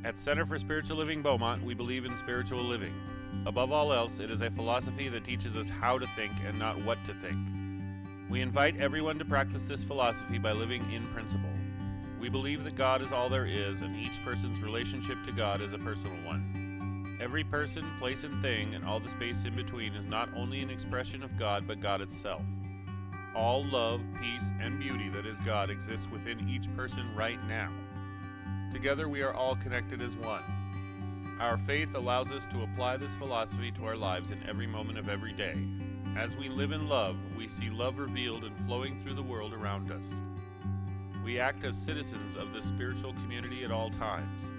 At Center for Spiritual Living Beaumont, we believe in spiritual living. Above all else, it is a philosophy that teaches us how to think and not what to think. We invite everyone to practice this philosophy by living in principle. We believe that God is all there is, and each person's relationship to God is a personal one. Every person, place, and thing, and all the space in between is not only an expression of God, but God itself. All love, peace, and beauty that is God exists within each person right now. Together we are all connected as one. Our faith allows us to apply this philosophy to our lives in every moment of every day. As we live in love, we see love revealed and flowing through the world around us. We act as citizens of this spiritual community at all times.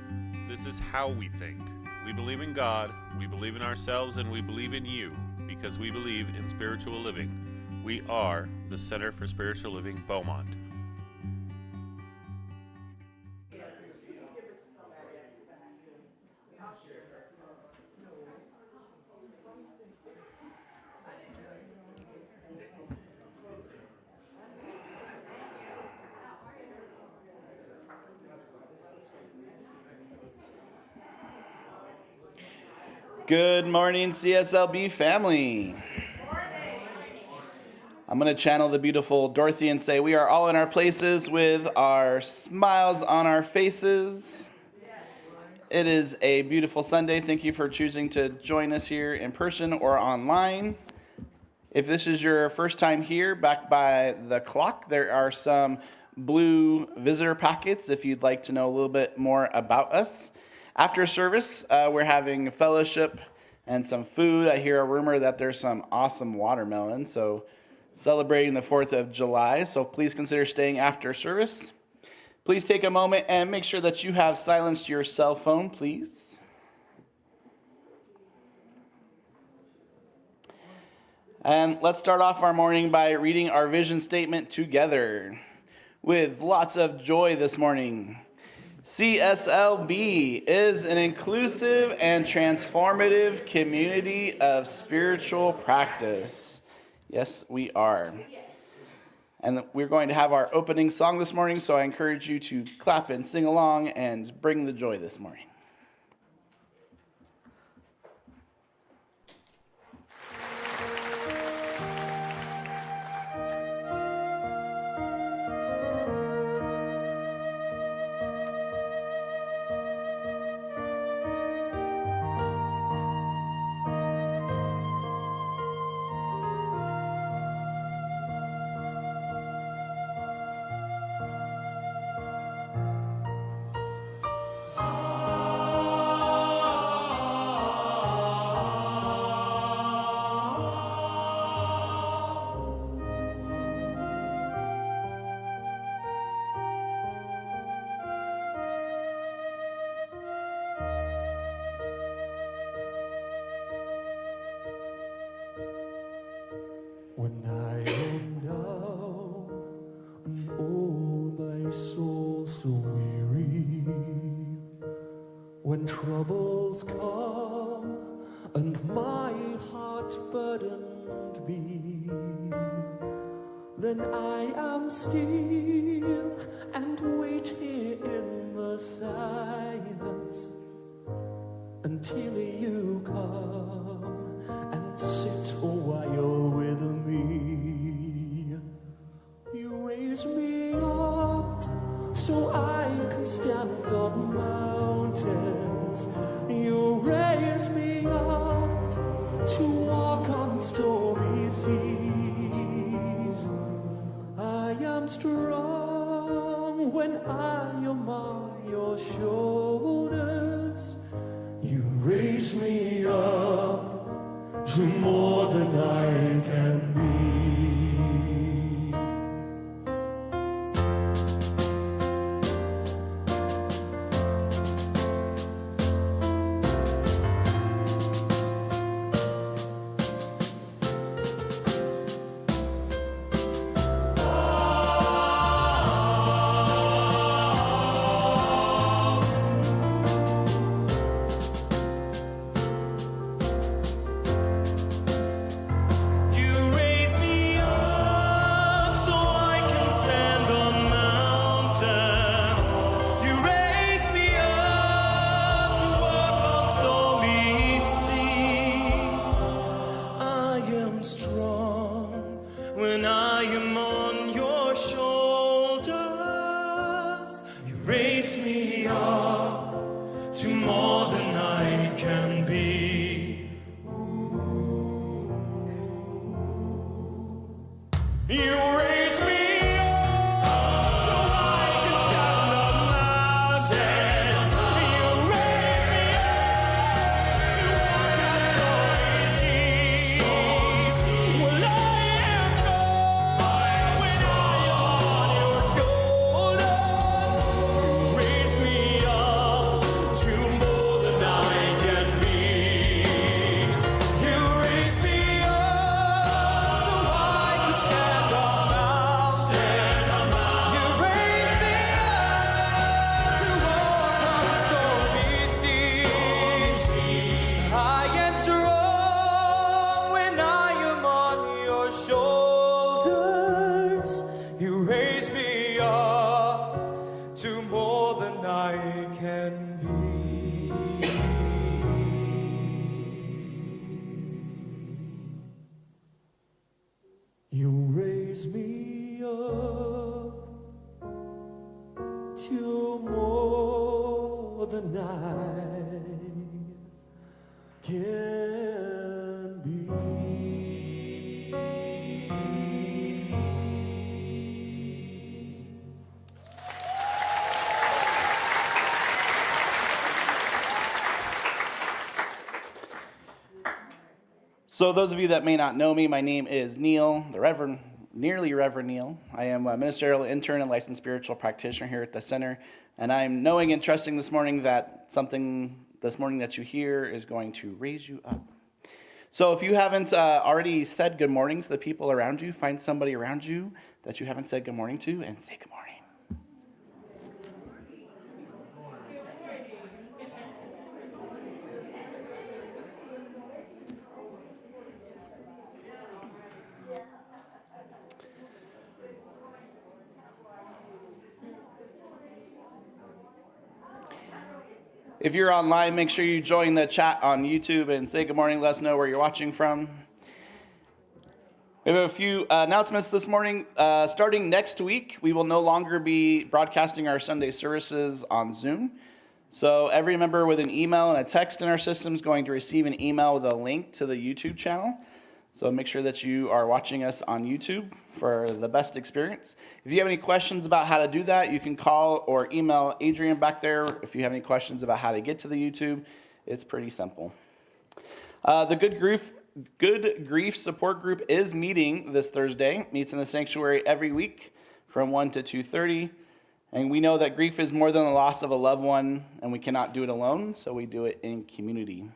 This is how we think. We believe in God, we believe in ourselves, and we believe in you because we believe in spiritual living. We are the Center for Spiritual Living Beaumont. Good morning, CSLB family. I'm going to channel the beautiful Dorothy and say we are all in our places with our smiles on our faces. It is a beautiful Sunday. Thank you for choosing to join us here in person or online. If this is your first time here, back by the clock, there are some blue visitor packets if you'd like to know a little bit more about us. After service, we're having fellowship and some food. I hear a rumor that there's some awesome watermelon, so celebrating the 4th of July, so please consider staying after service. Please take a moment and make sure that you have silenced your cell phone, please. And let's start off our morning by reading our vision statement together with lots of joy this morning. CSLB is an inclusive and transformative community of spiritual practice. Yes, we are. And we're going to have our opening song this morning, so I encourage you to clap and sing along and bring the joy this morning. When I am down and oh my soul so weary, when troubles come and my heart burdened be, then I am still and wait here in the silence until you come and sit a while with me. You raise me up so I can stand on mountains. You raise me up to walk on stormy seas. I am strong when I am on your shoulders. You raise me up to more than I can be. You raise me up so I can stand on mountains. You raise me up to walk on stormy seas. Well, I am strong when I am on your shoulders. You raise me up to more than I can be. You raise me up so I can stand on mountains. You raise me up to walk on stormy seas. I am strong when I am on your shoulders. You raise me up to more than I can be. You raise me up to more than I can be. So those of you that may not know me, my name is Neil, nearly Reverend Neil. I am a ministerial intern and licensed spiritual practitioner here at the center, and I'm knowing and trusting this morning that something this morning that you hear is going to raise you up. So if you haven't already said good morning to the people around you, find somebody around you that you haven't said good morning to and say good morning. If you're online, make sure you join the chat on YouTube and say good morning. Let us know where you're watching from. We have a few announcements this morning. Starting next week, we will no longer be broadcasting our Sunday services on Zoom. So every member with an email and a text in our system is going to receive an email with a link to the YouTube channel. So make sure that you are watching us on YouTube for the best experience. If you have any questions about how to do that, you can call or email Adrian back there. If you have any questions about how to get to the YouTube, it's pretty simple. The Good Grief Support Group is meeting this Thursday. Meets in the sanctuary every week from 1 to 2:30. And we know that grief is more than the loss of a loved one, and we cannot do it alone, so we do it in community.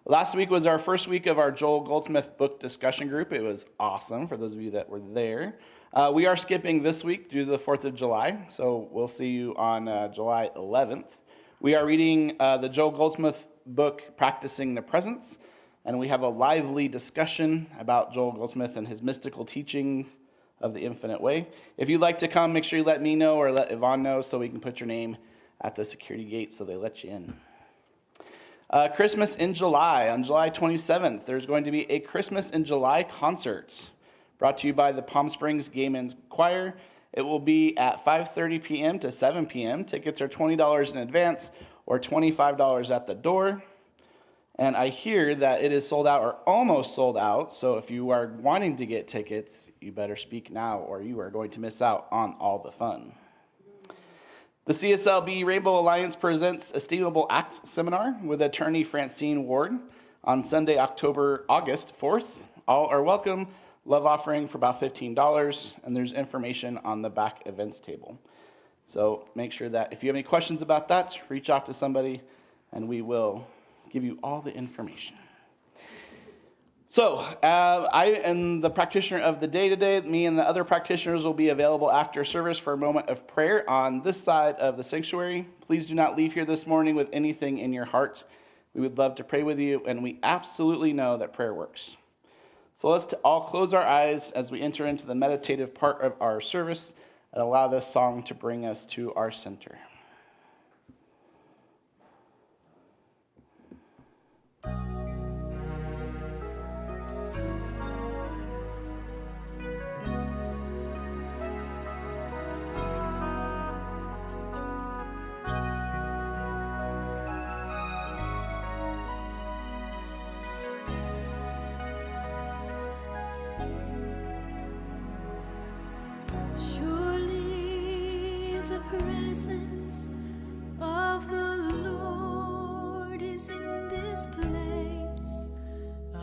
Last week was our first week of our Joel Goldsmith book discussion group. It was awesome for those of you that were there. We are skipping this week due to the 4th of July, so we'll see you on July 11th. We are reading the Joel Goldsmith book, Practicing the Presence, and we have a lively discussion about Joel Goldsmith and his mystical teachings of the infinite way. If you'd like to come, make sure you let me know or let Yvonne know so we can put your name at the security gate so they let you in. Christmas in July. On July 27th, there's going to be a Christmas in July concert brought to you by the Palm Springs Gaymen's Choir. It will be at 5:30 p.m. to 7 p.m. Tickets are $20 in advance or $25 at the door. And I hear that it is sold out or almost sold out. So if you are wanting to get tickets, you better speak now or you are going to miss out on all the fun. The CSLB Rainbow Alliance presents Esteemable Acts Seminar with attorney Francine Ward on Sunday, August 4th. All are welcome. Love offering for about $15, and there's information on the back events table. So make sure that if you have any questions about that, reach out to somebody, and we will give you all the information. So I am the practitioner of the day today. Me and the other practitioners will be available after service for a moment of prayer on this side of the sanctuary. Please do not leave here this morning with anything in your heart. We would love to pray with you, and we absolutely know that prayer works. So let's all close our eyes as we enter into the meditative part of our service and allow this song to bring us to our center.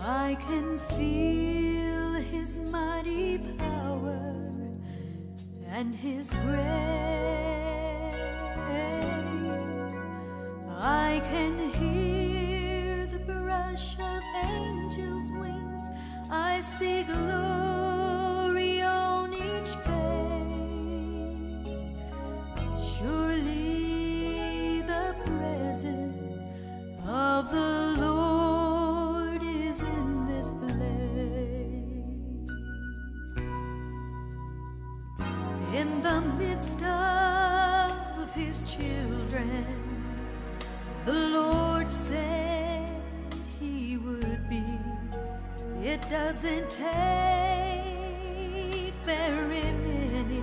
I can feel his mighty power and his grace. I can hear the brush of angels' wings. I see glory on each face. Surely the presence of the Lord is in this place. In the midst of his children, the Lord said he would be. It doesn't take very many.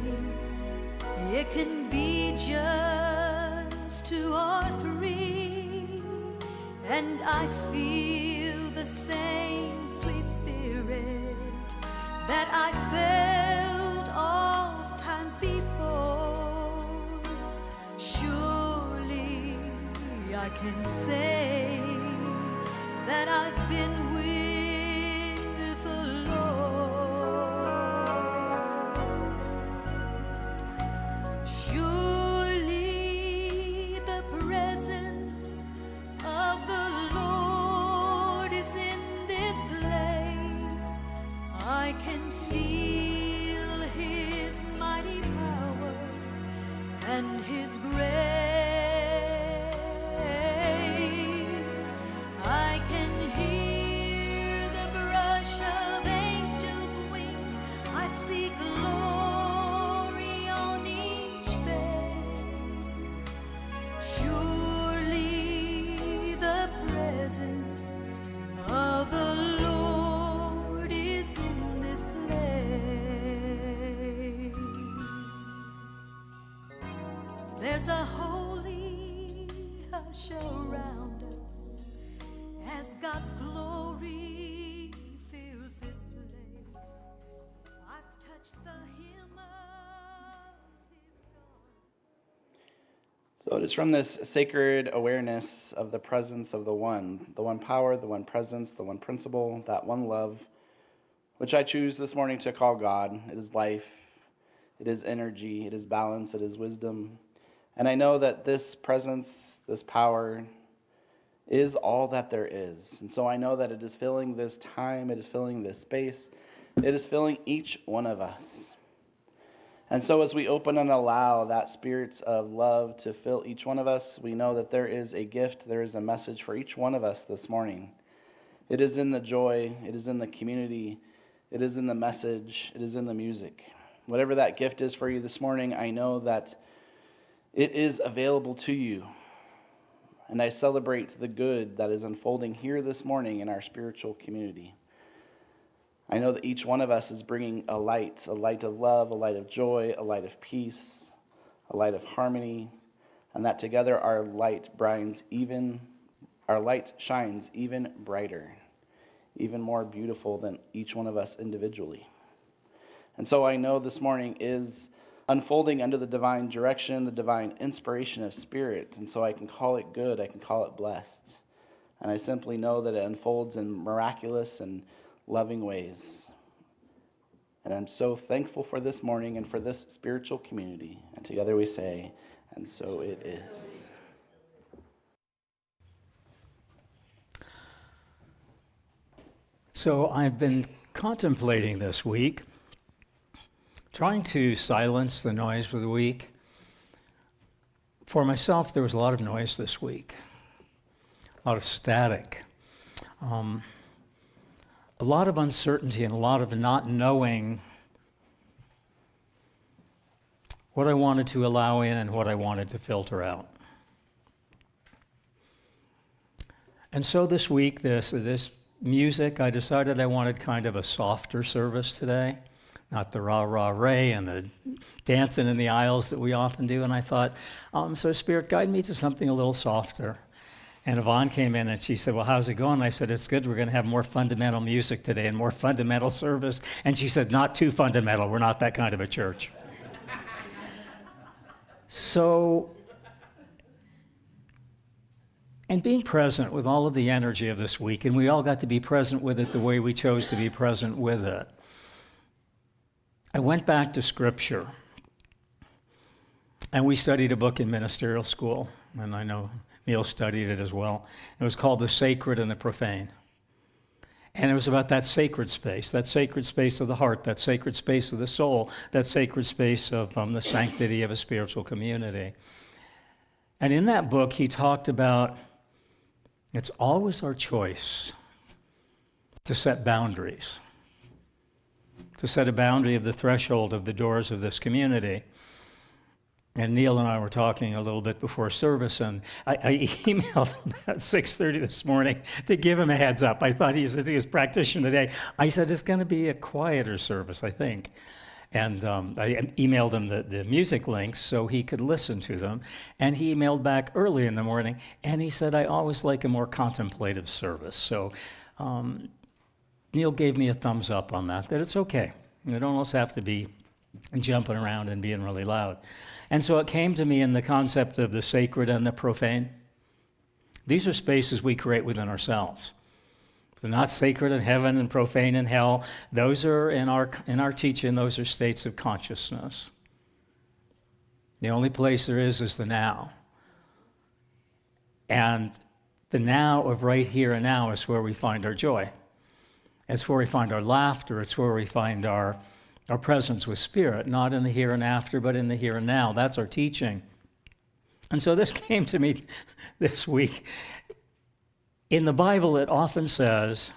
It can be just 2 or 3. And I feel the same sweet spirit that I felt oft times before. Surely I can say that I've been with the Lord. Surely the presence of the Lord is in this place. I can feel his mighty power and his grace. I can hear the brush of angels' wings. I see glory on each face. Surely the presence of the Lord is in this place. There's a holy hush around us as God's glory fills this place. I've touched the hem of his garment. So it is from this sacred awareness of the presence of the one power, the one presence, the one principle, that one love, which I choose this morning to call God. It is life, it is energy, it is balance, it is wisdom. And I know that this presence, this power, is all that there is. And so I know that it is filling this time, it is filling this space, it is filling each one of us. And so as we open and allow that spirit of love to fill each one of us, we know that there is a gift, there is a message for each one of us this morning. It is in the joy, it is in the community, it is in the message, it is in the music. Whatever that gift is for you this morning, I know that it is available to you. And I celebrate the good that is unfolding here this morning in our spiritual community. I know that each one of us is bringing a light of love, a light of joy, a light of peace, a light of harmony, and that together our light shines even brighter, even more beautiful than each one of us individually. And so I know this morning is unfolding under the divine direction, the divine inspiration of Spirit. And so I can call it good, I can call it blessed. And I simply know that it unfolds in miraculous and loving ways. And I'm so thankful for this morning and for this spiritual community. And together we say, and so it is. So I've been contemplating this week, trying to silence the noise of the week. For myself, there was a lot of noise this week, a lot of static, a lot of uncertainty, and a lot of not knowing what I wanted to allow in and what I wanted to filter out. And so this week, this music, I decided I wanted kind of a softer service today. Not the rah-rah-ray and the dancing in the aisles that we often do. And I thought, so Spirit, guide me to something a little softer. And Yvonne came in and she said, well, how's it going? And I said, it's good. We're going to have more fundamental music today and more fundamental service. And she said, not too fundamental. We're not that kind of a church. So and being present with all of the energy of this week, and we all got to be present with it the way we chose to be present with it. I went back to Scripture, and we studied a book in ministerial school, and I know Neil studied it as well. It was called The Sacred and the Profane. And it was about that sacred space of the heart, that sacred space of the soul, that sacred space of the sanctity of a spiritual community. And in that book, he talked about it's always our choice to set boundaries, to set a boundary of the threshold of the doors of this community. And Neil and I were talking a little bit before service, and I emailed him at 6:30 this morning to give him a heads up. I thought he was practitioner today. I said, it's going to be a quieter service, I think. And I emailed him the music links so he could listen to them. And he emailed back early in the morning, and he said, I always like a more contemplative service. So Neil gave me a thumbs up on that it's okay. You don't always have to be jumping around and being really loud. And so it came to me in the concept of the sacred and the profane. These are spaces we create within ourselves. They're not sacred in heaven and profane in hell. Those are in our teaching, those are states of consciousness. The only place there is the now. And the now of right here and now is where we find our joy. It's where we find our laughter. It's where we find our presence with Spirit, not in the here and after, but in the here and now. That's our teaching. And so this came to me this week. In the Bible, it often says,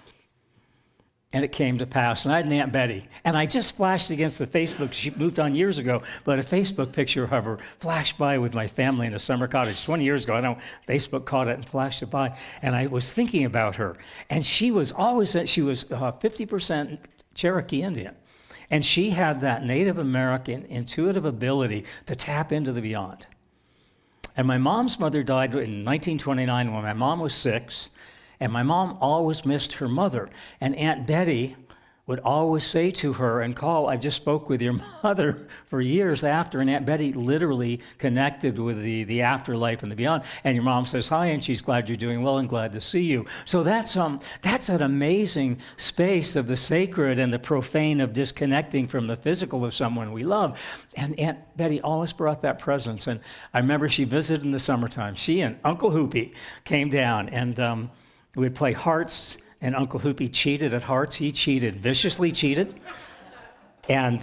and it came to pass. And I had an Aunt Betty, and I just flashed against the Facebook. She moved on years ago, but a Facebook picture of her flashed by with my family in a summer cottage 20 years ago. I know Facebook caught it and flashed it by, and I was thinking about her. And she was 50% Cherokee Indian. And she had that Native American intuitive ability to tap into the beyond. And my mom's mother died in 1929 when my mom was 6, and my mom always missed her mother. And Aunt Betty would always say to her and call, I just spoke with your mother for years after, and Aunt Betty literally connected with the afterlife and the beyond. And your mom says hi, and she's glad you're doing well and glad to see you. So that's an amazing space of the sacred and the profane, of disconnecting from the physical of someone we love. And Aunt Betty always brought that presence. And I remember she visited in the summertime. She and Uncle Hoopy came down, and we'd play hearts. And Uncle Hoopy cheated at hearts. He cheated, viciously cheated. And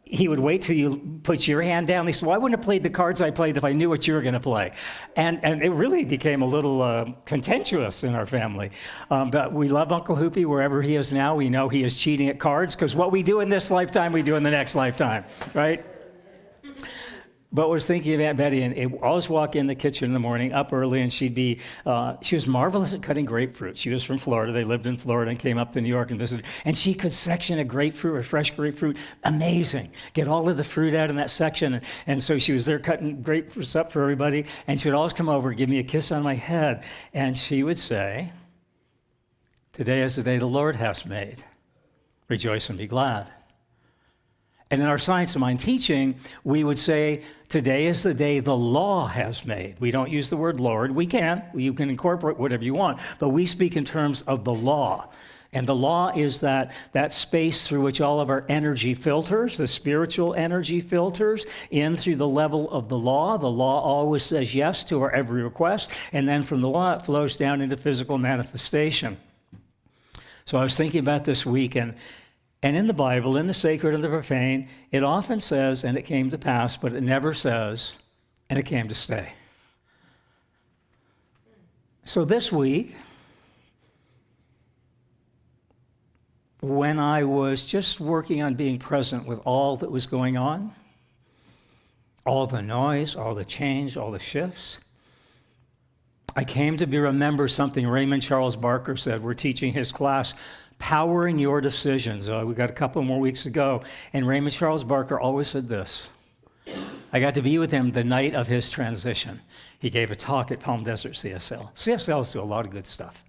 he would wait till you put your hand down. He said, well, I wouldn't have played the cards I played if I knew what you were going to play. And it really became a little contentious in our family. But we love Uncle Hoopy wherever he is now. We know he is cheating at cards, because what we do in this lifetime, we do in the next lifetime, right? But I was thinking of Aunt Betty, and I always walk in the kitchen in the morning, up early, and she was marvelous at cutting grapefruit. She was from Florida. They lived in Florida and came up to New York and visited. And she could section a grapefruit, a fresh grapefruit, amazing. Get all of the fruit out in that section. And so she was there cutting grapefruits up for everybody, and she would always come over and give me a kiss on my head. And she would say, today is the day the Lord has made. Rejoice and be glad. And in our Science of Mind teaching, we would say, today is the day the law has made. We don't use the word Lord. You can incorporate whatever you want, but we speak in terms of the law. And the law is that space through which all of our energy filters, the spiritual energy filters, in through the level of the law. The law always says yes to our every request, and then from the law it flows down into physical manifestation. So I was thinking about this week, and in the Bible, in the sacred and the profane, it often says, and it came to pass, but it never says, and it came to stay. So this week, when I was just working on being present with all that was going on, all the noise, all the change, all the shifts, I came to remember something Raymond Charles Barker said. We're teaching his class, Powering Your Decisions. We've got a couple more weeks to go. And Raymond Charles Barker always said this. I got to be with him the night of his transition. He gave a talk at Palm Desert CSL. CSLs do a lot of good stuff.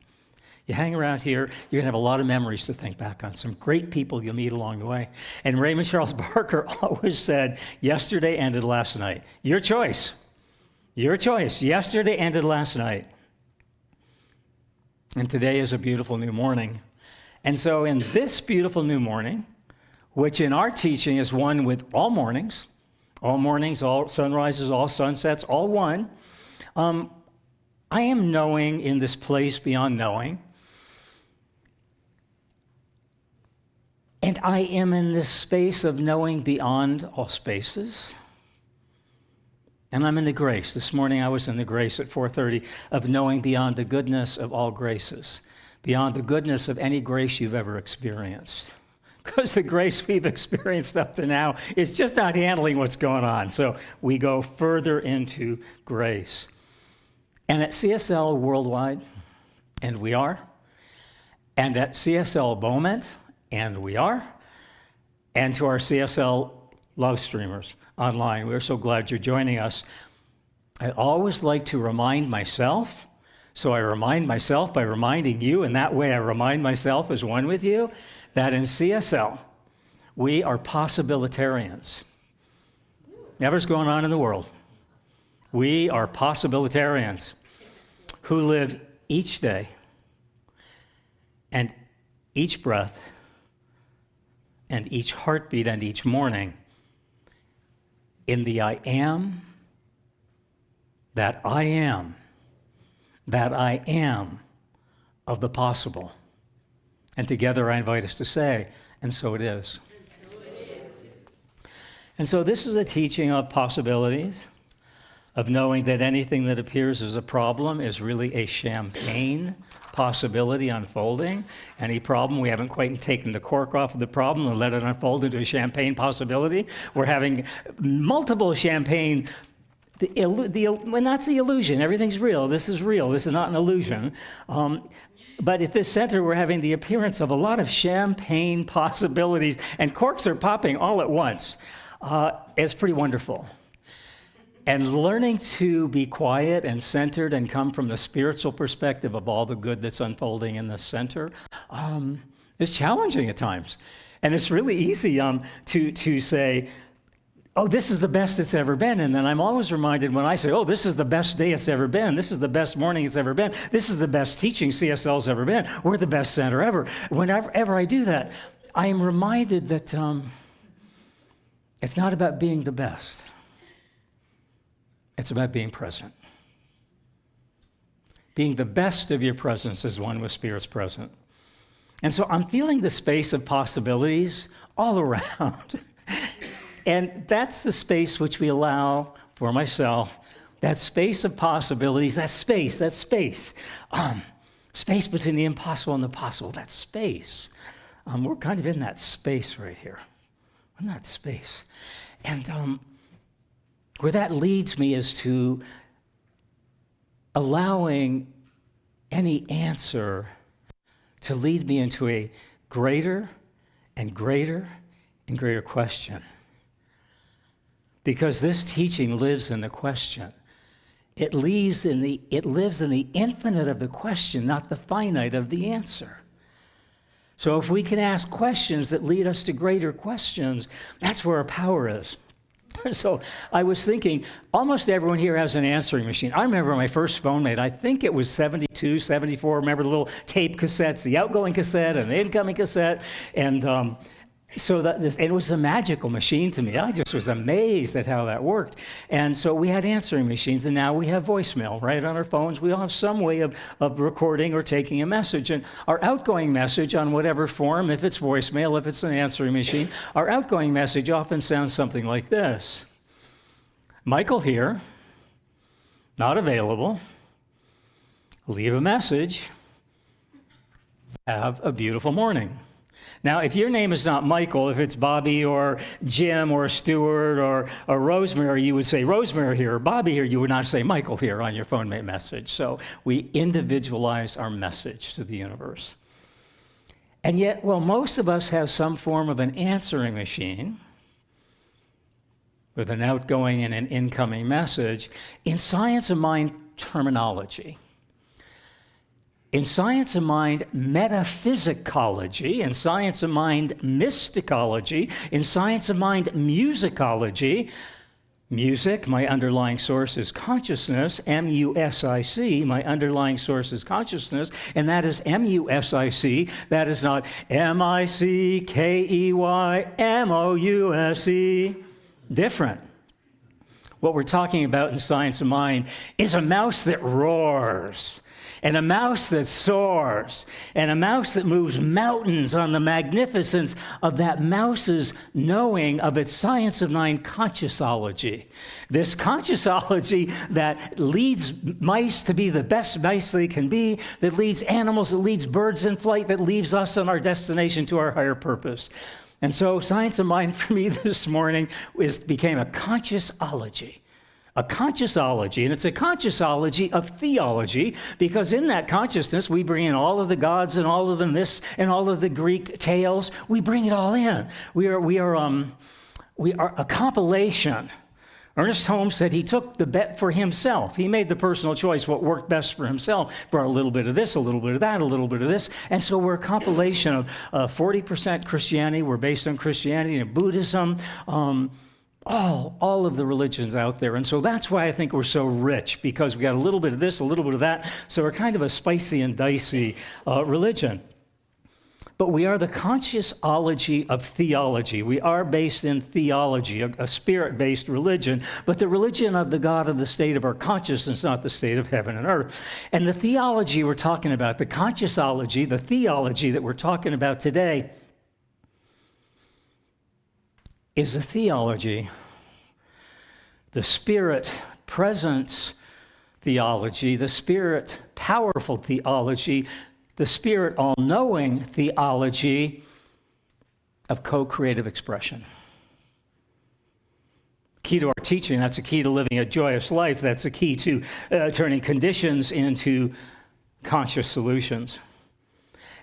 You hang around here, you're going to have a lot of memories to think back on. Some great people you'll meet along the way. And Raymond Charles Barker always said, yesterday ended last night. Your choice. Your choice. Yesterday ended last night. And today is a beautiful new morning. And so in this beautiful new morning, which in our teaching is one with all mornings, all sunrises, all sunsets, all one, I am knowing in this place beyond knowing. And I am in this space of knowing beyond all spaces. And I'm in the grace. This morning I was in the grace at 4:30 of knowing beyond the goodness of all graces, beyond the goodness of any grace you've ever experienced. Because the grace we've experienced up to now is just not handling what's going on. So we go further into grace. And at CSL Worldwide, and we are, and at CSL Beaumont, and we are, and to our CSL love streamers online, we're so glad you're joining us. I always like to remind myself, so I remind myself by reminding you, and that way I remind myself as one with you, that in CSL, we are possibilitarians. Whatever's going on in the world, we are possibilitarians who live each day and each breath and each heartbeat and each morning in the I am, that I am, that I am of the possible. And together I invite us to say, and so it is. And so this is a teaching of possibilities, of knowing that anything that appears as a problem is really a champagne possibility unfolding. Any problem, we haven't quite taken the cork off of the problem and let it unfold into a champagne possibility. We're having multiple champagne. When that's the illusion, everything's real. This is real. This is not an illusion. But at this center, we're having the appearance of a lot of champagne possibilities, and corks are popping all at once. It's pretty wonderful. And learning to be quiet and centered and come from the spiritual perspective of all the good that's unfolding in the center is challenging at times. And it's really easy to say, oh, this is the best it's ever been. And then I'm always reminded when I say, oh, this is the best day it's ever been. This is the best morning it's ever been. This is the best teaching CSL's ever been. We're the best center ever. Whenever I do that, I am reminded that it's not about being the best. It's about being present. Being the best of your presence is one with Spirit's present. And so I'm feeling the space of possibilities all around. And that's the space which we allow for myself, that space of possibilities, that space, space between the impossible and the possible, that space. We're kind of in that space right here, in that space. And where that leads me is to allowing any answer to lead me into a greater and greater and greater question. Because this teaching lives in the question. It lives in the infinite of the question, not the finite of the answer. So if we can ask questions that lead us to greater questions, that's where our power is. So I was thinking, almost everyone here has an answering machine. I remember my first phone made, I think it was 72, 74. Remember the little tape cassettes, the outgoing cassette and the incoming cassette. And so it was a magical machine to me. I just was amazed at how that worked. And so we had answering machines, and now we have voicemail right on our phones. We all have some way of recording or taking a message. And our outgoing message on whatever form, if it's voicemail, if it's an answering machine, our outgoing message often sounds something like this. Michael here, not available. Leave a message. Have a beautiful morning. Now, if your name is not Michael, if it's Bobby or Jim or Stuart or Rosemary, you would say Rosemary here or Bobby here. You would not say Michael here on your phone message. So we individualize our message to the universe. And yet, well, most of us have some form of an answering machine with an outgoing and an incoming message in science of mind terminology. In science of mind metaphysicology, in science of mind mysticology, in science of mind musicology, music. My underlying source is consciousness, M-U-S-I-C. My underlying source is consciousness, and that is M-U-S-I-C. That is not M-I-C-K-E-Y-M-O-U-S-E. Different. What we're talking about in Science of Mind is a mouse that roars, and a mouse that soars, and a mouse that moves mountains on the magnificence of that mouse's knowing of its Science of Mind consciousology. This consciousology that leads mice to be the best mice they can be, that leads animals, that leads birds in flight, that leads us on our destination to our higher purpose. And so Science of Mind for me this morning became a consciousology. A consciousology, and it's a consciousology of theology, because in that consciousness we bring in all of the gods and all of the myths and all of the Greek tales. We bring it all in. We are a compilation. Ernest Holmes said he took the bet for himself. He made the personal choice, what worked best for himself. Brought a little bit of this, a little bit of that, a little bit of this. And so we're a compilation of 40% Christianity. We're based on Christianity and Buddhism. All of the religions out there. And so that's why I think we're so rich, because we got a little bit of this, a little bit of that. So we're kind of a spicy and dicey religion. But we are the consciousology of theology. We are based in theology, a spirit-based religion, but the religion of the God of the state of our consciousness, not the state of heaven and earth. And the theology we're talking about, the consciousology, the theology that we're talking about today, is the theology, the spirit presence theology, the spirit powerful theology, the spirit all-knowing theology of co-creative expression. Key to our teaching, that's a key to living a joyous life, that's a key to turning conditions into conscious solutions.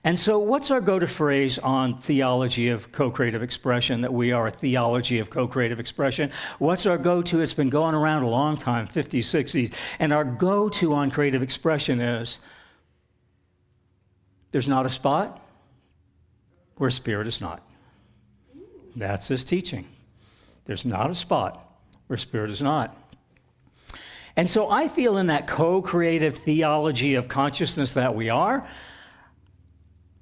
And so what's our go-to phrase on theology of co-creative expression, that we are a theology of co-creative expression? What's our go-to? It's been going around a long time, 50s, 60s. And our go-to on creative expression is, there's not a spot where spirit is not. That's his teaching. There's not a spot where spirit is not. And so I feel in that co-creative theology of consciousness that we are,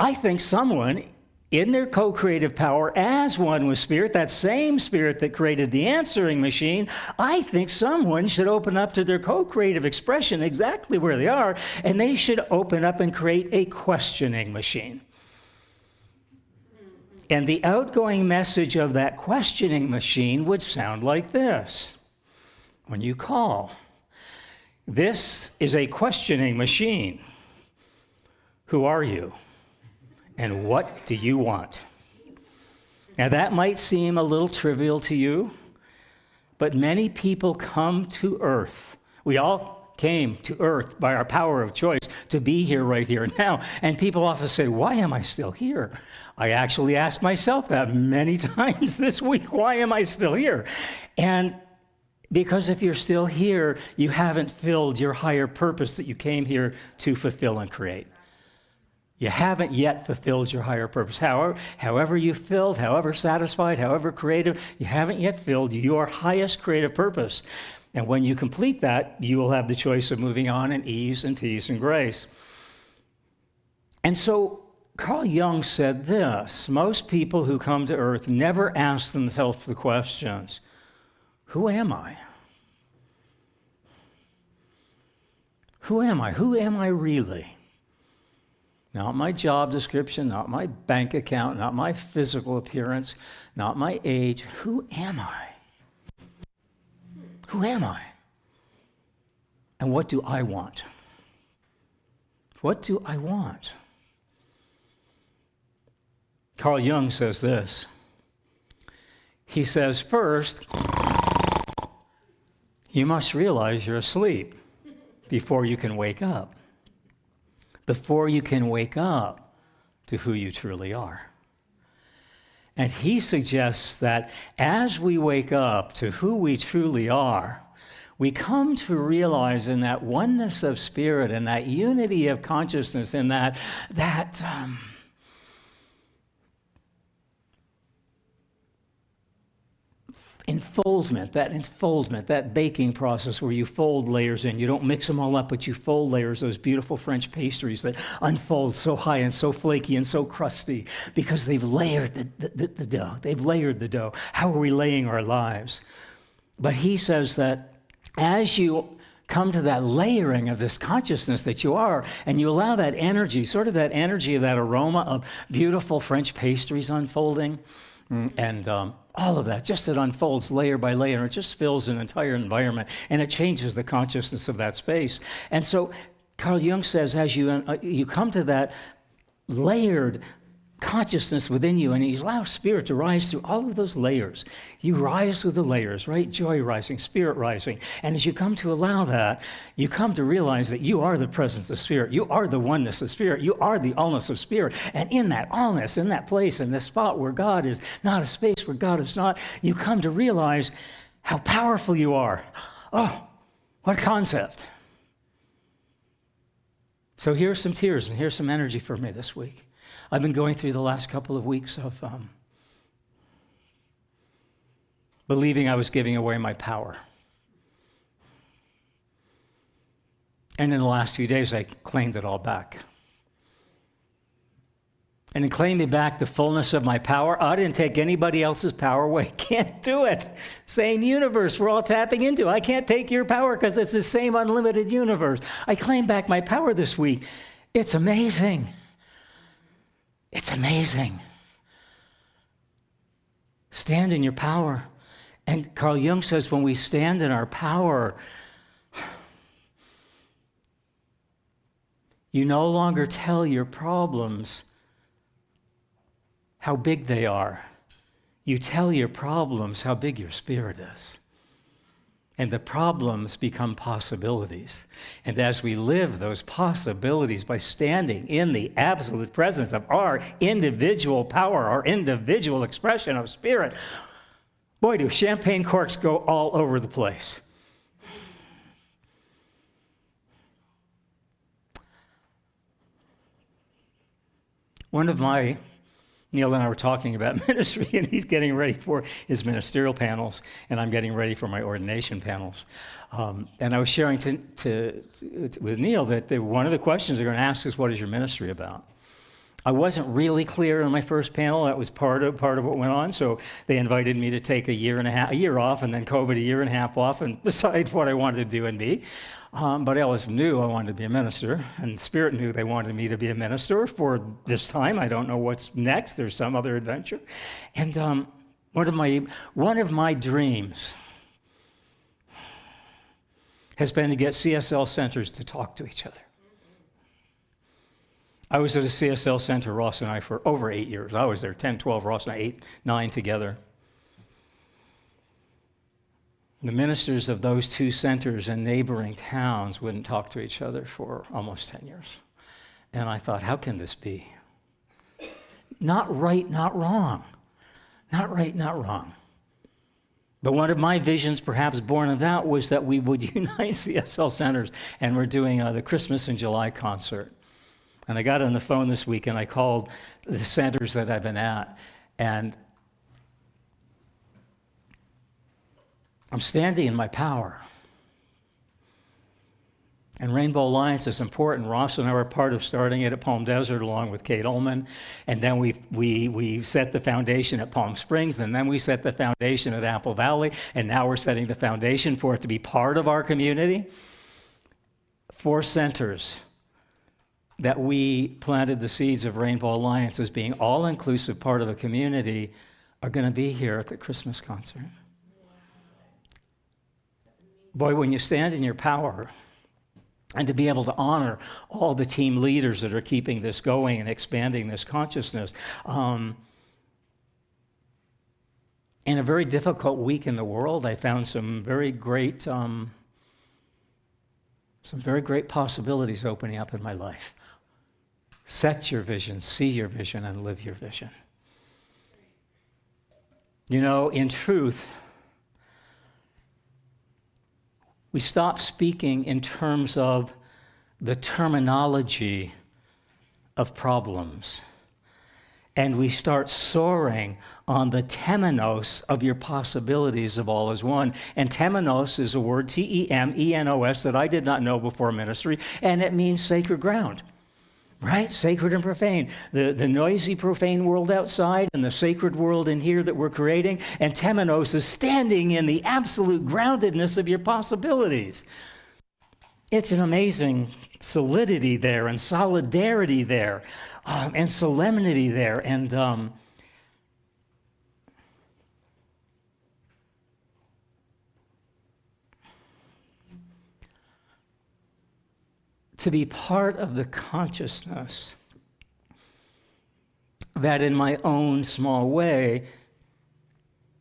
I think someone in their co-creative power as one with spirit, that same spirit that created the answering machine, I think someone should open up to their co-creative expression exactly where they are, and they should open up and create a questioning machine. And the outgoing message of that questioning machine would sound like this when you call. This is a questioning machine. Who are you? And what do you want? Now that might seem a little trivial to you, but many people come to earth. We all came to earth by our power of choice to be here right here now. And people often say, why am I still here? I actually ask myself that many times this week. Why am I still here? And because if you're still here, you haven't filled your higher purpose that you came here to fulfill and create. You haven't yet fulfilled your higher purpose. However you filled, however satisfied, however creative, you haven't yet filled your highest creative purpose. And when you complete that, you will have the choice of moving on in ease and peace and grace. And so Carl Jung said this: most people who come to earth never ask themselves the questions, who am I? Who am I? Who am I really? Not my job description, not my bank account, not my physical appearance, not my age. Who am I? Who am I? And what do I want? What do I want? Carl Jung says this. He says, first, you must realize you're asleep before you can wake up. Before you can wake up to who you truly are. And he suggests that as we wake up to who we truly are, we come to realize in that oneness of spirit and that unity of consciousness and that enfoldment, that baking process where you fold layers in. You don't mix them all up, but you fold layers, those beautiful French pastries that unfold so high and so flaky and so crusty because they've layered the dough. They've layered the dough. How are we laying our lives? But he says that as you come to that layering of this consciousness that you are, and you allow that energy, sort of that energy of that aroma of beautiful French pastries unfolding, and all of that, just it unfolds layer by layer, and it just fills an entire environment, and it changes the consciousness of that space. And so Carl Jung says, as you come to that layered consciousness within you, and you allow spirit to rise through all of those layers. You rise with the layers, right? Joy rising, spirit rising. And as you come to allow that, you come to realize that you are the presence of spirit. You are the oneness of spirit. You are the allness of spirit. And in that allness, in that place, in this spot where God is not, a space where God is not, you come to realize how powerful you are. Oh, what concept. So here's some tears and here's some energy for me this week. I've been going through the last couple of weeks of believing I was giving away my power. And in the last few days, I claimed it all back. And in claiming back the fullness of my power, I didn't take anybody else's power away. Can't do it. Same universe we're all tapping into. I can't take your power because it's the same unlimited universe. I claimed back my power this week. It's amazing. It's amazing. Stand in your power. And Carl Jung says when we stand in our power, you no longer tell your problems how big they are. You tell your problems how big your spirit is. And the problems become possibilities. And as we live those possibilities by standing in the absolute presence of our individual power, our individual expression of spirit, boy, do champagne corks go all over the place. Neil and I were talking about ministry, and he's getting ready for his ministerial panels, and I'm getting ready for my ordination panels. And I was sharing with Neil that one of the questions they're going to ask is, what is your ministry about? I wasn't really clear on my first panel. That was part of what went on. So they invited me to take a year off, and then COVID a year and a half off, and decide what I wanted to do and be. But I always knew I wanted to be a minister, and Spirit knew they wanted me to be a minister for this time. I don't know what's next. There's some other adventure. And one of my dreams has been to get CSL centers to talk to each other. I was at a CSL center, Ross and I, for over 8 years. I was there 10, 12, Ross and I, 8, 9 together. The ministers of those two centers in neighboring towns wouldn't talk to each other for almost 10 years. And I thought, how can this be? Not right, not wrong. Not right, not wrong. But one of my visions, perhaps born of that, was that we would unite CSL centers, and we're doing the Christmas in July concert. And I got on the phone this week, and I called the centers that I've been at, and I'm standing in my power. And Rainbow Alliance is important. Ross and I were part of starting it at Palm Desert along with Kate Ullman. And then we set the foundation at Palm Springs, and then we set the foundation at Apple Valley, and now we're setting the foundation for it to be part of our community. 4 centers that we planted the seeds of Rainbow Alliance as being all-inclusive part of a community are going to be here at the Christmas concert. Boy, when you stand in your power, and to be able to honor all the team leaders that are keeping this going and expanding this consciousness, in a very difficult week in the world, I found some very great possibilities opening up in my life. Set your vision, see your vision, and live your vision. You know, in truth, we stop speaking in terms of the terminology of problems. and we start soaring on the temenos of your possibilities of all as one. And temenos is a word, T-E-M-E-N-O-S, that I did not know before ministry, and it means sacred ground. Right? Sacred and profane. The noisy, profane world outside and the sacred world in here that we're creating. And temenos is standing in the absolute groundedness of your possibilities. It's an amazing solidity there and solidarity there and solemnity there. And to be part of the consciousness that in my own small way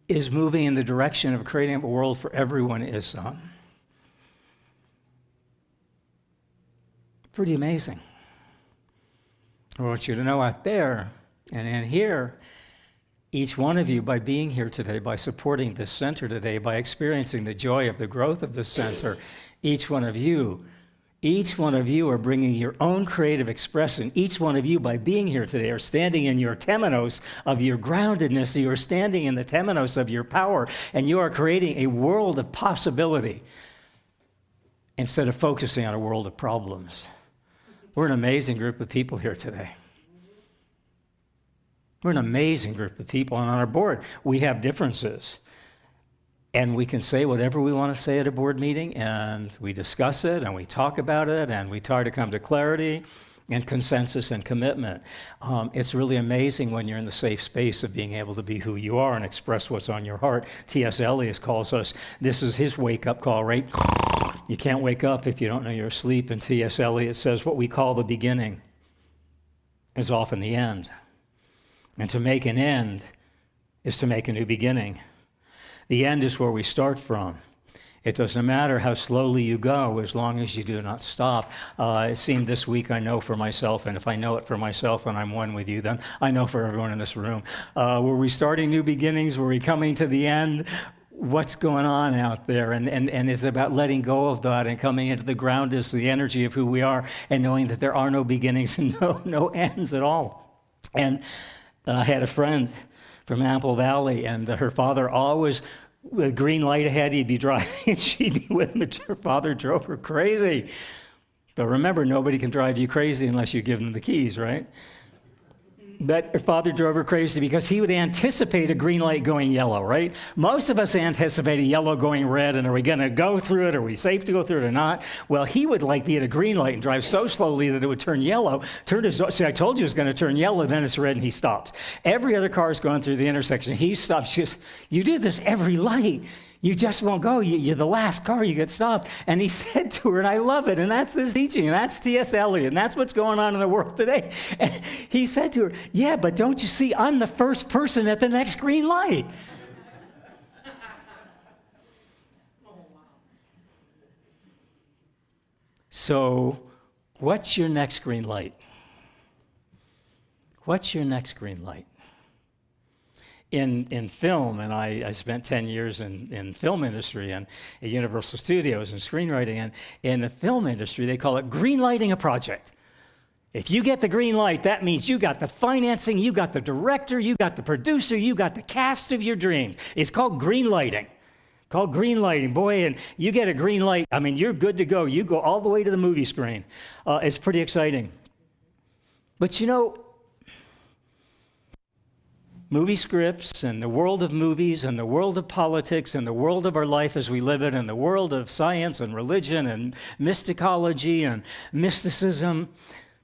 is moving in the direction of creating a world for everyone is pretty amazing. I want you to know out there and in here, each one of you, by being here today, by supporting this center today, by experiencing the joy of the growth of this center, each one of you are bringing your own creative expression. Each one of you, by being here today, are standing in your temenos of your groundedness. You are standing in the temenos of your power, and you are creating a world of possibility instead of focusing on a world of problems. We're an amazing group of people here today. We're an amazing group of people, and on our board, we have differences. And we can say whatever we want to say at a board meeting, and we discuss it, and we talk about it, and we try to come to clarity and consensus and commitment. It's really amazing when you're in the safe space of being able to be who you are and express what's on your heart. T.S. Eliot calls us, this is his wake-up call, right? You can't wake up if you don't know you're asleep, and T.S. Eliot says what we call the beginning is often the end. And to make an end is to make a new beginning. The end is where we start from. It doesn't matter how slowly you go as long as you do not stop. It seemed this week I know for myself, and if I know it for myself and I'm one with you, then I know for everyone in this room. Were we starting new beginnings? Were we coming to the end? What's going on out there? And it's about letting go of that and coming into the ground is the energy of who we are and knowing that there are no beginnings and no ends at all. And I had a friend from Apple Valley, and her father always, with green light ahead, he'd be driving, and she'd be with him, and her father drove her crazy. But remember, nobody can drive you crazy unless you give them the keys, right? But her father drove her crazy because he would anticipate a green light going yellow, right? Most of us anticipate a yellow going red, and are we going to go through it? Are we safe to go through it or not? Well, he would be at a green light and drive so slowly that it would turn yellow. See, I told you it was going to turn yellow, then it's red, and he stops. Every other car is going through the intersection. He stops. You do this every light. You just won't go. You're the last car, you get stopped. And he said to her, and I love it, and that's this teaching, and that's T.S. Eliot, and that's what's going on in the world today. And he said to her, yeah, but don't you see, I'm the first person at the next green light. So, what's your next green light? What's your next green light? In film, and I spent 10 years in film industry and at Universal Studios and screenwriting, and in the film industry, they call it green lighting a project. If you get the green light, that means you got the financing, you got the director, you got the producer, you got the cast of your dreams. It's called green lighting. Called green lighting. Boy, and you get a green light, I mean, you're good to go. You go all the way to the movie screen. It's pretty exciting. But you know, movie scripts and the world of movies and the world of politics and the world of our life as we live it and the world of science and religion and mysticology and mysticism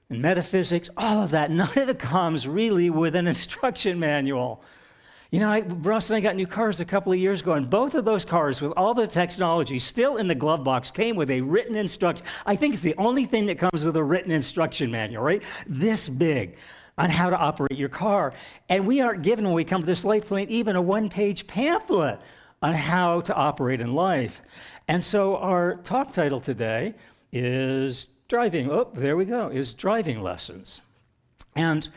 and metaphysics, all of that, none of it comes really with an instruction manual. You know, Ross and I got new cars a couple of years ago, and both of those cars, with all the technology still in the glove box, came with a written instruction. I think it's the only thing that comes with a written instruction manual, right? This big, on how to operate your car. And we aren't given, when we come to this life plane, even a one-page pamphlet on how to operate in life. And so our talk title today is driving lessons. And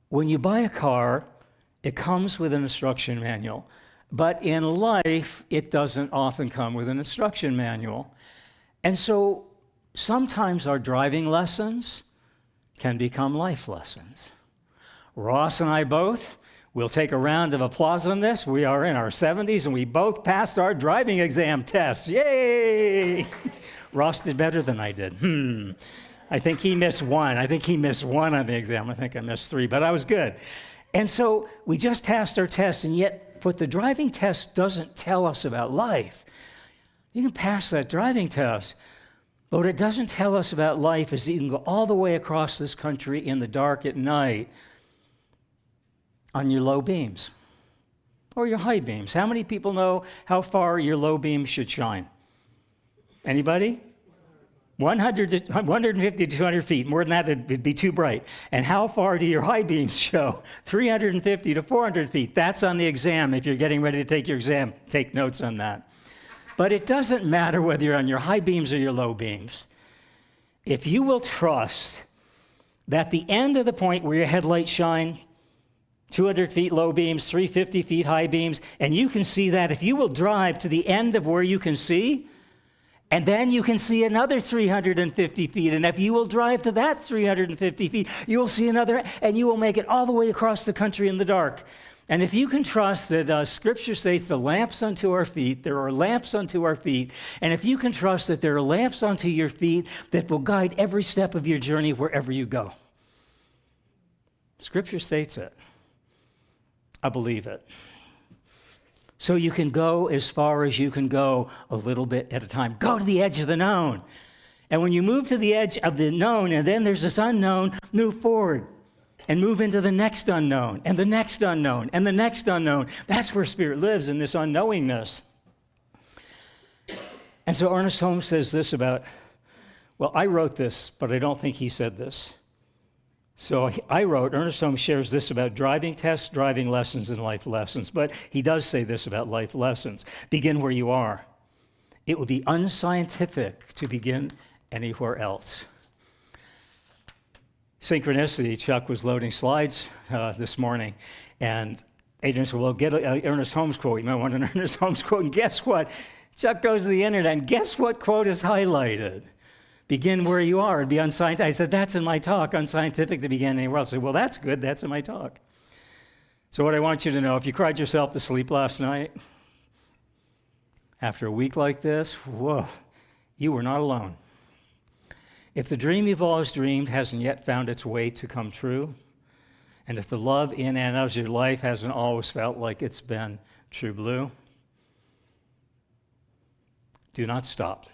when you buy a car, it comes with an instruction manual. But in life, it doesn't often come with an instruction manual. And so sometimes our driving lessons can become life lessons. Ross and I both, we'll take a round of applause on this. We are in our 70s, and we both passed our driving exam tests. Yay! Ross did better than I did. I think he missed one. I think he missed one on the exam. I think I missed 3, but I was good. And so we just passed our tests, and yet what the driving test doesn't tell us about life. You can pass that driving test, but what it doesn't tell us about life is that you can go all the way across this country in the dark at night on your low beams or your high beams. How many people know how far your low beams should shine? Anybody? 150 to 200 feet. More than that, it'd be too bright. And how far do your high beams show? 350 to 400 feet. That's on the exam. If you're getting ready to take your exam, take notes on that. But it doesn't matter whether you're on your high beams or your low beams. If you will trust that the end of the point where your headlights shine, 200 feet low beams, 350 feet high beams, and you can see that, if you will drive to the end of where you can see, and then you can see another 350 feet. And if you will drive to that 350 feet, you will see another, and you will make it all the way across the country in the dark. And if you can trust that Scripture states the lamps unto our feet, there are lamps unto our feet. And if you can trust that there are lamps unto your feet that will guide every step of your journey wherever you go. Scripture states it. I believe it. So you can go as far as you can go a little bit at a time. Go to the edge of the known. And when you move to the edge of the known, and then there's this unknown, move forward and move into the next unknown, and the next unknown, and the next unknown. That's where Spirit lives, in this unknowingness. And so Ernest Holmes says this about, well, I wrote this, but I don't think he said this. So Ernest Holmes shares this about driving tests, driving lessons, and life lessons. But he does say this about life lessons. Begin where you are. It would be unscientific to begin anywhere else. Synchronicity, Chuck was loading slides this morning, and Adrian said, well, get an Ernest Holmes quote. You might want an Ernest Holmes quote. And guess what? Chuck goes to the internet, and guess what quote is highlighted? Begin where you are. It'd be unscientific. I said, that's in my talk, unscientific to begin anywhere else. I said, well, that's good. That's in my talk. So what I want you to know, if you cried yourself to sleep last night, after a week like this, whoa, you were not alone. If the dream you've always dreamed hasn't yet found its way to come true, and if the love in and of your life hasn't always felt like it's been true blue, do not stop.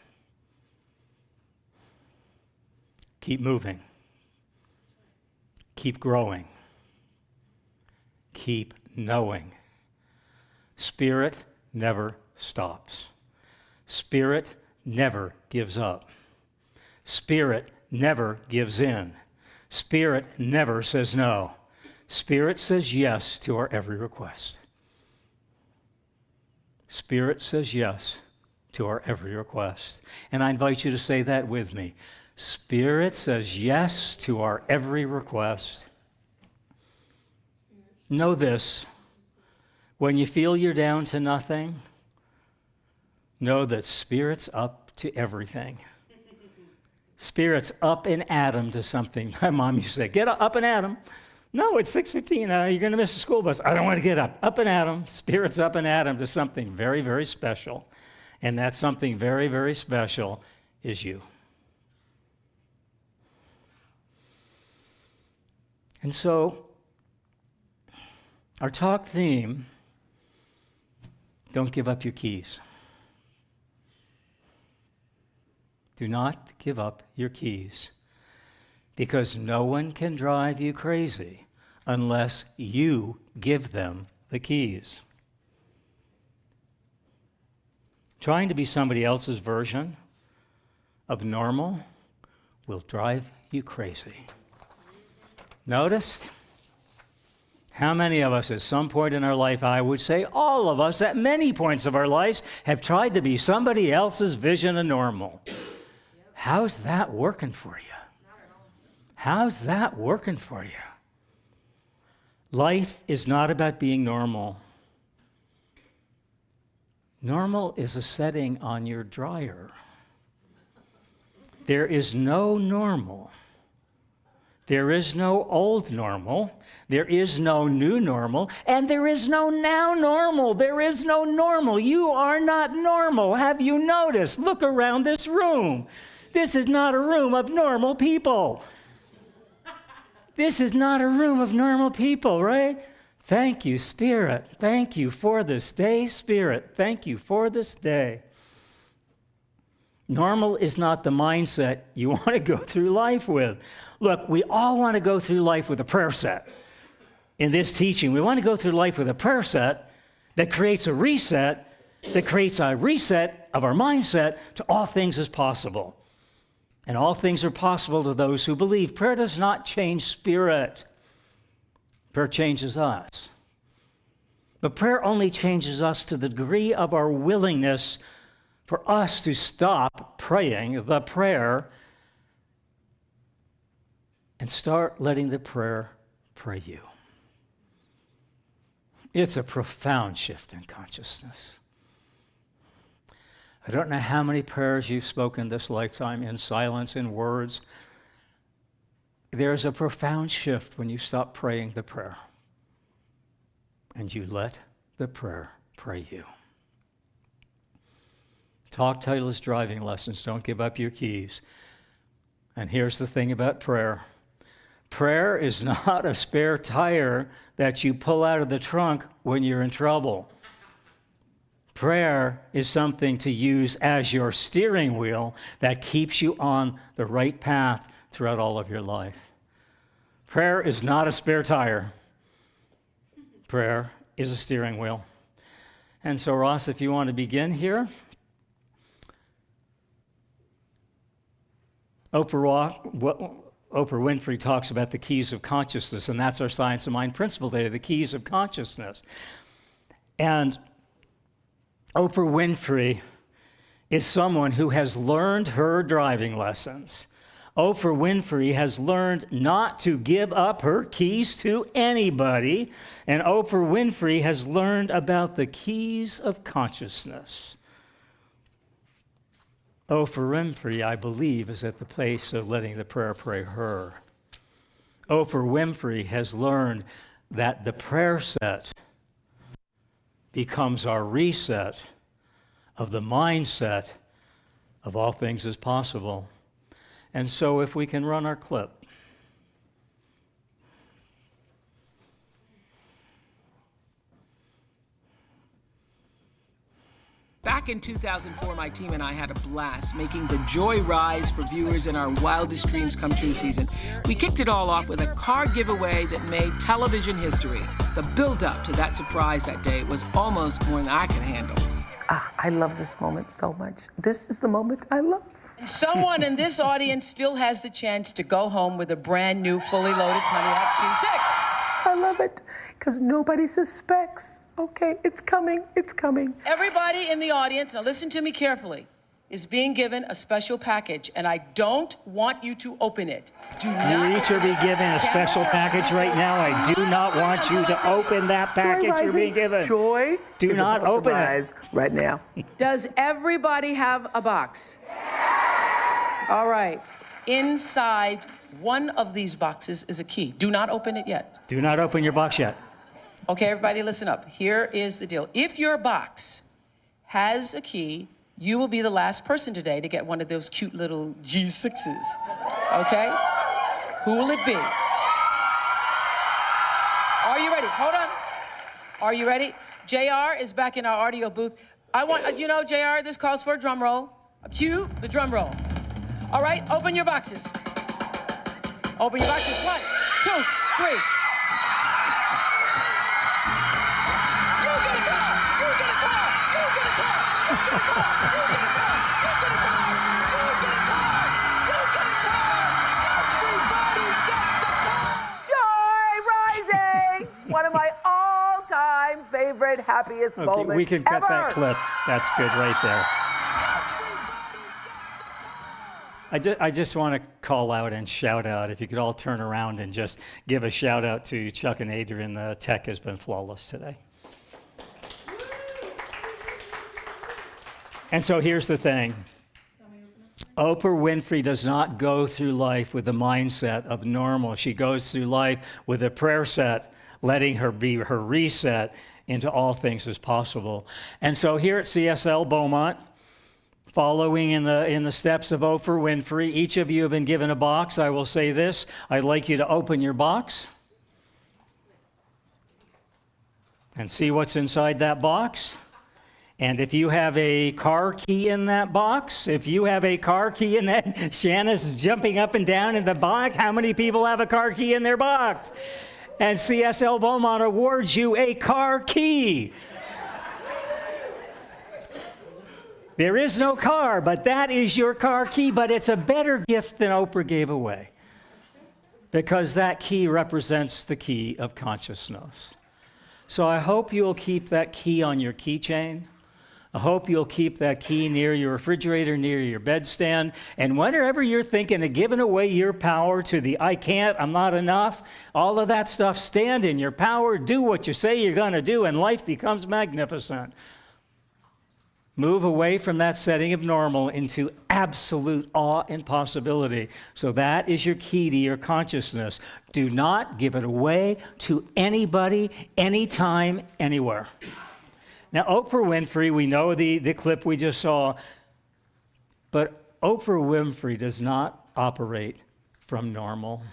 Keep moving. Keep growing. Keep knowing. Spirit never stops. Spirit never gives up. Spirit never gives in. Spirit never says no. Spirit says yes to our every request. Spirit says yes to our every request. And I invite you to say that with me. Spirit says yes to our every request. Know this, when you feel you're down to nothing, know that Spirit's up to everything. Spirit's up and at 'em to something. My mom used to say, get up and at 'em. No, it's 6:15, you're going to miss the school bus. I don't want to get up. Up and at 'em. Spirit's up and at 'em to something very, very special. And that something very, very special is you. And so, our talk theme, don't give up your keys. Do not give up your keys, because no one can drive you crazy unless you give them the keys. Trying to be somebody else's version of normal will drive you crazy. Noticed? How many of us at some point in our life, I would say all of us at many points of our lives, have tried to be somebody else's vision of normal? How's that working for you? How's that working for you? Life is not about being normal. Normal is a setting on your dryer. There is no normal There is no old normal. There is no new normal. And there is no now normal. There is no normal. You are not normal. Have you noticed? Look around this room. This is not a room of normal people. This is not a room of normal people, right? Thank you, Spirit. Thank you for this day, Spirit. Thank you for this day. Normal is not the mindset you want to go through life with. Look, we all want to go through life with a prayer set. In this teaching, we want to go through life with a prayer set that creates a reset of our mindset to all things as possible. And all things are possible to those who believe. Prayer does not change spirit. Prayer changes us. But prayer only changes us to the degree of our willingness for us to stop praying the prayer and start letting the prayer pray you. It's a profound shift in consciousness. I don't know how many prayers you've spoken this lifetime in silence, in words. There's a profound shift when you stop praying the prayer and you let the prayer pray you. Talk title is Driving Lessons. Don't give up your keys. And here's the thing about prayer. Prayer is not a spare tire that you pull out of the trunk when you're in trouble. Prayer is something to use as your steering wheel that keeps you on the right path throughout all of your life. Prayer is not a spare tire. Prayer is a steering wheel. And so, Ross, if you want to begin here. Oprah Winfrey talks about the keys of consciousness, and that's our Science of Mind principle today, the keys of consciousness. And Oprah Winfrey is someone who has learned her driving lessons. Oprah Winfrey has learned not to give up her keys to anybody, and Oprah Winfrey has learned about the keys of consciousness. Oprah Winfrey, I believe, is at the place of letting the prayer pray her. Oprah Winfrey has learned that the prayer set becomes our reset of the mindset of all things is possible. And so if we can run our clip. Back in 2004, my team and I had a blast making the joy rise for viewers in our Wildest Dreams Come True season. We kicked it all off with a car giveaway that made television history. The build-up to that surprise that day was almost more than I could handle. I love this moment so much. This is the moment I love. Someone in this audience still has the chance to go home with a brand new, fully loaded Pontiac G6. I love it, because nobody suspects. Okay, it's coming, it's coming. Everybody in the audience, now listen to me carefully, is being given a special package, and I don't want you to open it. Do not. You each are being given a special package right now. I do not want you to open that package you're being given. Joy. Do not open it right now. Does everybody have a box? All right. Inside one of these boxes is a key. Do not open it yet. Do not open your box yet. Okay, everybody listen up. Here is the deal. If your box has a key, you will be the last person today to get one of those cute little G6s. Okay? Who will it be? Are you ready? Hold on. Are you ready? JR is back in our audio booth. I want, JR, this calls for a drum roll. Cue the drum roll. All right, open your boxes. Open your boxes. 1, 2, 3. You get a car! You get a car! You get a car! You get a car! You get a car! You get a car! You get a car! You get a car! Everybody gets a car! Joy rising! One of my all-time favorite, happiest moments We can cut ever. that clip. That's good right there. I just want to call out and shout out, if you could all turn around and just give a shout out to Chuck and Adrian. The tech has been flawless today. And so here's the thing. Oprah Winfrey does not go through life with the mindset of normal. She goes through life with a prayer set, letting her be her reset into all things as possible. And so here at CSL Beaumont, following in the steps of Oprah Winfrey, each of you have been given a box. I will say this, I'd like you to open your box and see what's inside that box. And if you have a car key in that box, Shanna's jumping up and down in the box. How many people have a car key in their box? And CSL Beaumont awards you a car key. There is no car, but that is your car key, but it's a better gift than Oprah gave away, because that key represents the key of consciousness. So I hope you'll keep that key on your keychain. I hope you'll keep that key near your refrigerator, near your bedstand. And whenever you're thinking of giving away your power to the I can't, I'm not enough, all of that stuff, stand in your power, do what you say you're going to do, and life becomes magnificent. Move away from that setting of normal into absolute awe and possibility. So that is your key to your consciousness. Do not give it away to anybody, anytime, anywhere. Now, Oprah Winfrey, we know the clip we just saw, but Oprah Winfrey does not operate from normal.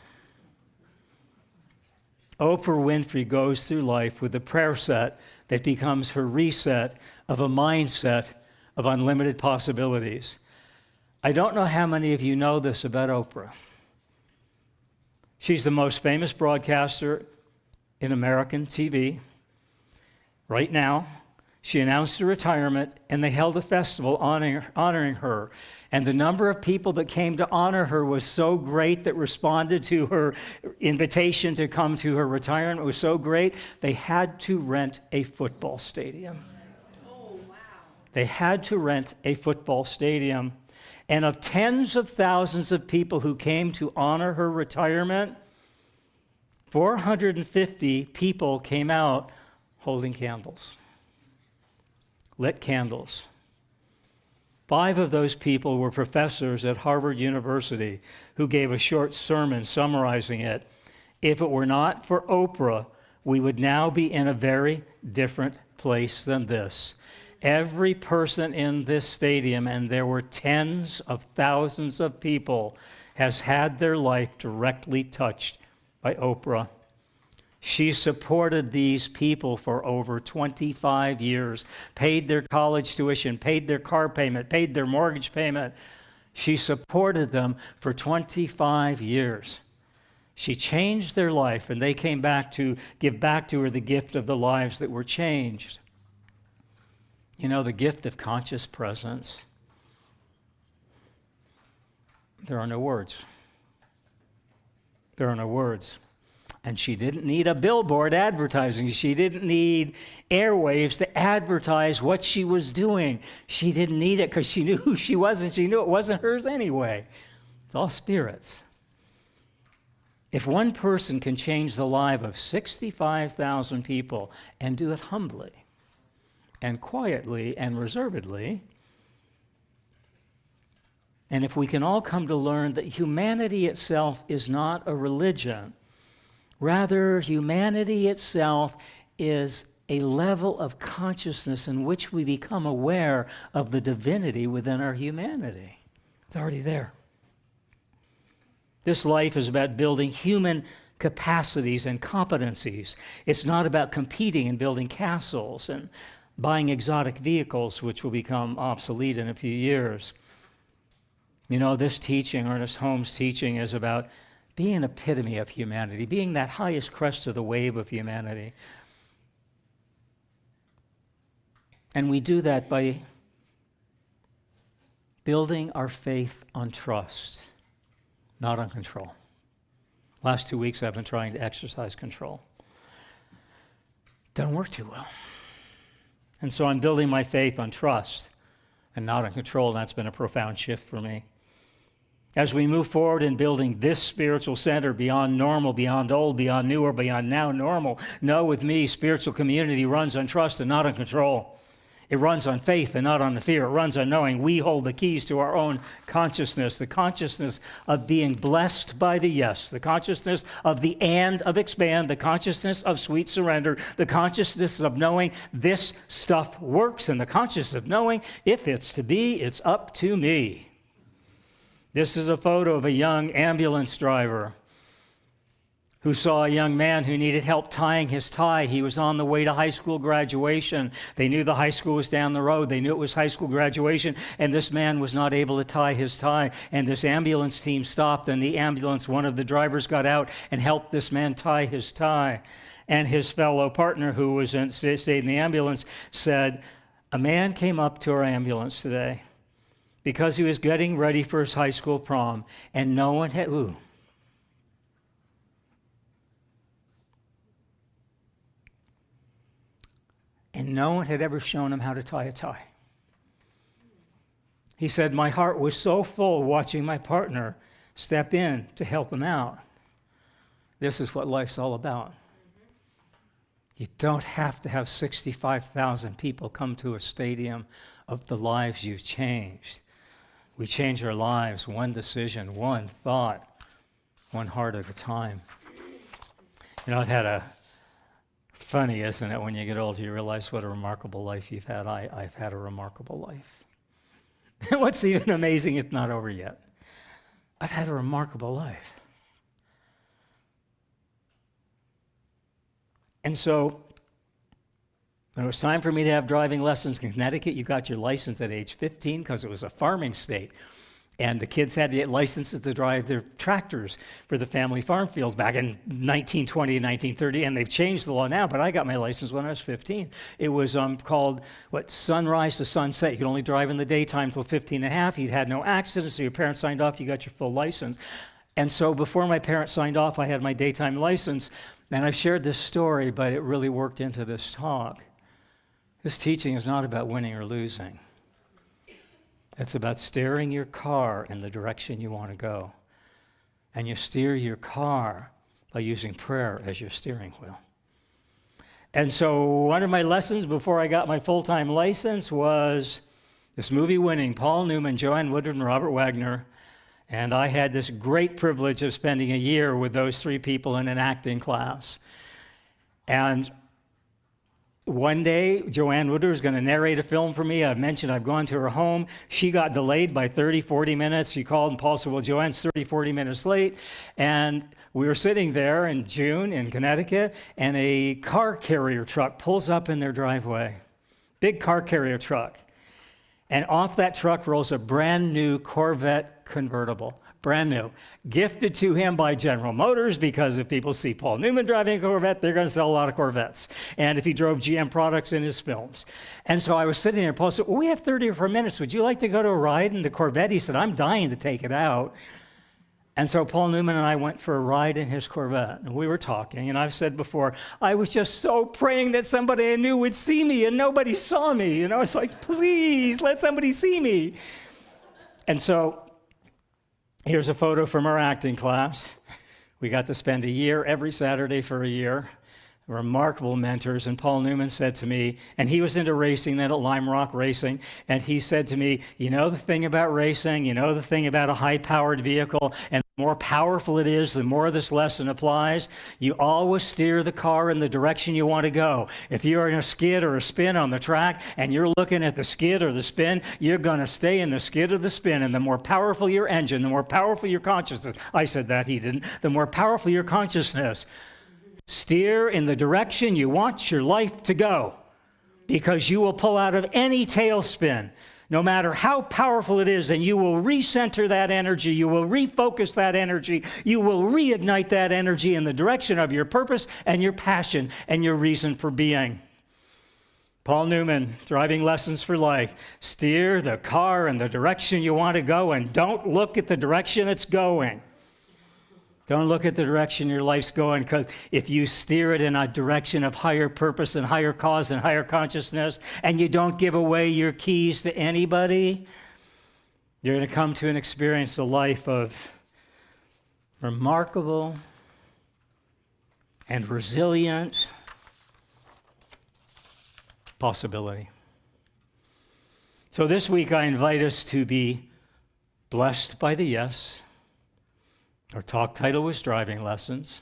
Oprah Winfrey goes through life with a prayer set that becomes her reset of a mindset of unlimited possibilities. I don't know how many of you know this about Oprah. She's the most famous broadcaster in American TV right now. She announced her retirement, and they held a festival honoring her. And the number of people that came to honor her was so great, that responded to her invitation to come to her retirement was so great, they had to rent a football stadium. Oh, wow. They had to rent a football stadium. And of tens of thousands of people who came to honor her retirement, 450 people came out holding candles. Lit candles. 5 of those people were professors at Harvard University who gave a short sermon summarizing it. If it were not for Oprah, we would now be in a very different place than this. Every person in this stadium, and there were tens of thousands of people, has had their life directly touched by Oprah. She supported these people for over 25 years, paid their college tuition, paid their car payment, paid their mortgage payment. She supported them for 25 years. She changed their life, and they came back to give back to her the gift of the lives that were changed. You know, the gift of conscious presence. There are no words. There are no words. And she didn't need a billboard advertising. She didn't need airwaves to advertise what she was doing. She didn't need it because she knew who she was, and she knew it wasn't hers anyway. It's all spirits. If one person can change the life of 65,000 people and do it humbly and quietly and reservedly, and if we can all come to learn that humanity itself is not a religion, rather, humanity itself is a level of consciousness in which we become aware of the divinity within our humanity. It's already there. This life is about building human capacities and competencies. It's not about competing and building castles and buying exotic vehicles, which will become obsolete in a few years. You know, this teaching, Ernest Holmes' teaching, is about being an epitome of humanity, being that highest crest of the wave of humanity. And we do that by building our faith on trust, not on control. Last 2 weeks I've been trying to exercise control. Doesn't work too well. And so I'm building my faith on trust and not on control, and that's been a profound shift for me. As we move forward in building this spiritual center beyond normal, beyond old, beyond new, or beyond now normal, know with me, spiritual community runs on trust and not on control. It runs on faith and not on fear. It runs on knowing we hold the keys to our own consciousness, the consciousness of being blessed by the yes, the consciousness of the and of expand, the consciousness of sweet surrender, the consciousness of knowing this stuff works, and the consciousness of knowing if it's to be, it's up to me. This is a photo of a young ambulance driver who saw a young man who needed help tying his tie. He was on the way to high school graduation. They knew the high school was down the road. They knew it was high school graduation, and this man was not able to tie his tie. And this ambulance team stopped, and the ambulance, one of the drivers got out and helped this man tie his tie. And his fellow partner, who was stayed in the ambulance, said, "A man came up to our ambulance today because he was getting ready for his high school prom, and no one had..." And no one had ever shown him how to tie a tie. He said, "My heart was so full watching my partner step in to help him out." This is what life's all about. You don't have to have 65,000 people come to a stadium of the lives you've changed. We change our lives one decision, one thought, one heart at a time. You know, funny, isn't it? When you get older, you realize what a remarkable life you've had. I've had a remarkable life. What's even amazing, it's not over yet. I've had a remarkable life. And so, when it was time for me to have driving lessons in Connecticut, you got your license at age 15 because it was a farming state. And the kids had to get licenses to drive their tractors for the family farm fields back in 1920 and 1930, and they've changed the law now, but I got my license when I was 15. It was called, sunrise to sunset. You could only drive in the daytime till 15 and a half. You'd had no accidents, so your parents signed off, you got your full license. And so before my parents signed off, I had my daytime license, and I've shared this story, but it really worked into this talk. This teaching is not about winning or losing. It's about steering your car in the direction you want to go. And you steer your car by using prayer as your steering wheel. And so one of my lessons before I got my full-time license was this movie Winning, Paul Newman, Joanne Woodward, and Robert Wagner. And I had this great privilege of spending a year with those three people in an acting class. And one day, Joanne Woodward is going to narrate a film for me. I've mentioned I've gone to her home. She got delayed by 30, 40 minutes. She called and Paul said, "Well, Joanne's 30, 40 minutes late." And we were sitting there in June in Connecticut, and a car carrier truck pulls up in their driveway. Big car carrier truck. And off that truck rolls a brand new Corvette convertible. Brand new, gifted to him by General Motors, because if people see Paul Newman driving a Corvette, they're going to sell a lot of Corvettes. And if he drove GM products in his films. And so I was sitting there, and Paul said, "Well, we have 30 or 4 minutes. Would you like to go to a ride in the Corvette?" He said, "I'm dying to take it out." And so Paul Newman and I went for a ride in his Corvette, and we were talking, and I've said before, I was just so praying that somebody I knew would see me, and nobody saw me. You know, it's like, please, let somebody see me. And so here's a photo from our acting class. We got to spend a year every Saturday for a year. Remarkable mentors. And Paul Newman said to me, and he was into racing then at Lime Rock Racing, and he said to me, "You know the thing about racing, you know the thing about a high-powered vehicle, and the more powerful it is, the more this lesson applies. You always steer the car in the direction you want to go. If you're in a skid or a spin on the track, and you're looking at the skid or the spin, you're going to stay in the skid or the spin, and the more powerful your engine, the more powerful your consciousness." I said that, he didn't. "The more powerful your consciousness, steer in the direction you want your life to go, because you will pull out of any tailspin, no matter how powerful it is, and you will recenter that energy, you will refocus that energy, you will reignite that energy in the direction of your purpose and your passion and your reason for being." Paul Newman, Driving Lessons for Life. Steer the car in the direction you want to go, and don't look at the direction it's going. Don't look at the direction your life's going, because if you steer it in a direction of higher purpose and higher cause and higher consciousness, and you don't give away your keys to anybody, you're going to come to and experience a life of remarkable and resilient possibility. So this week I invite us to be blessed by the yes. Our talk title was Driving Lessons.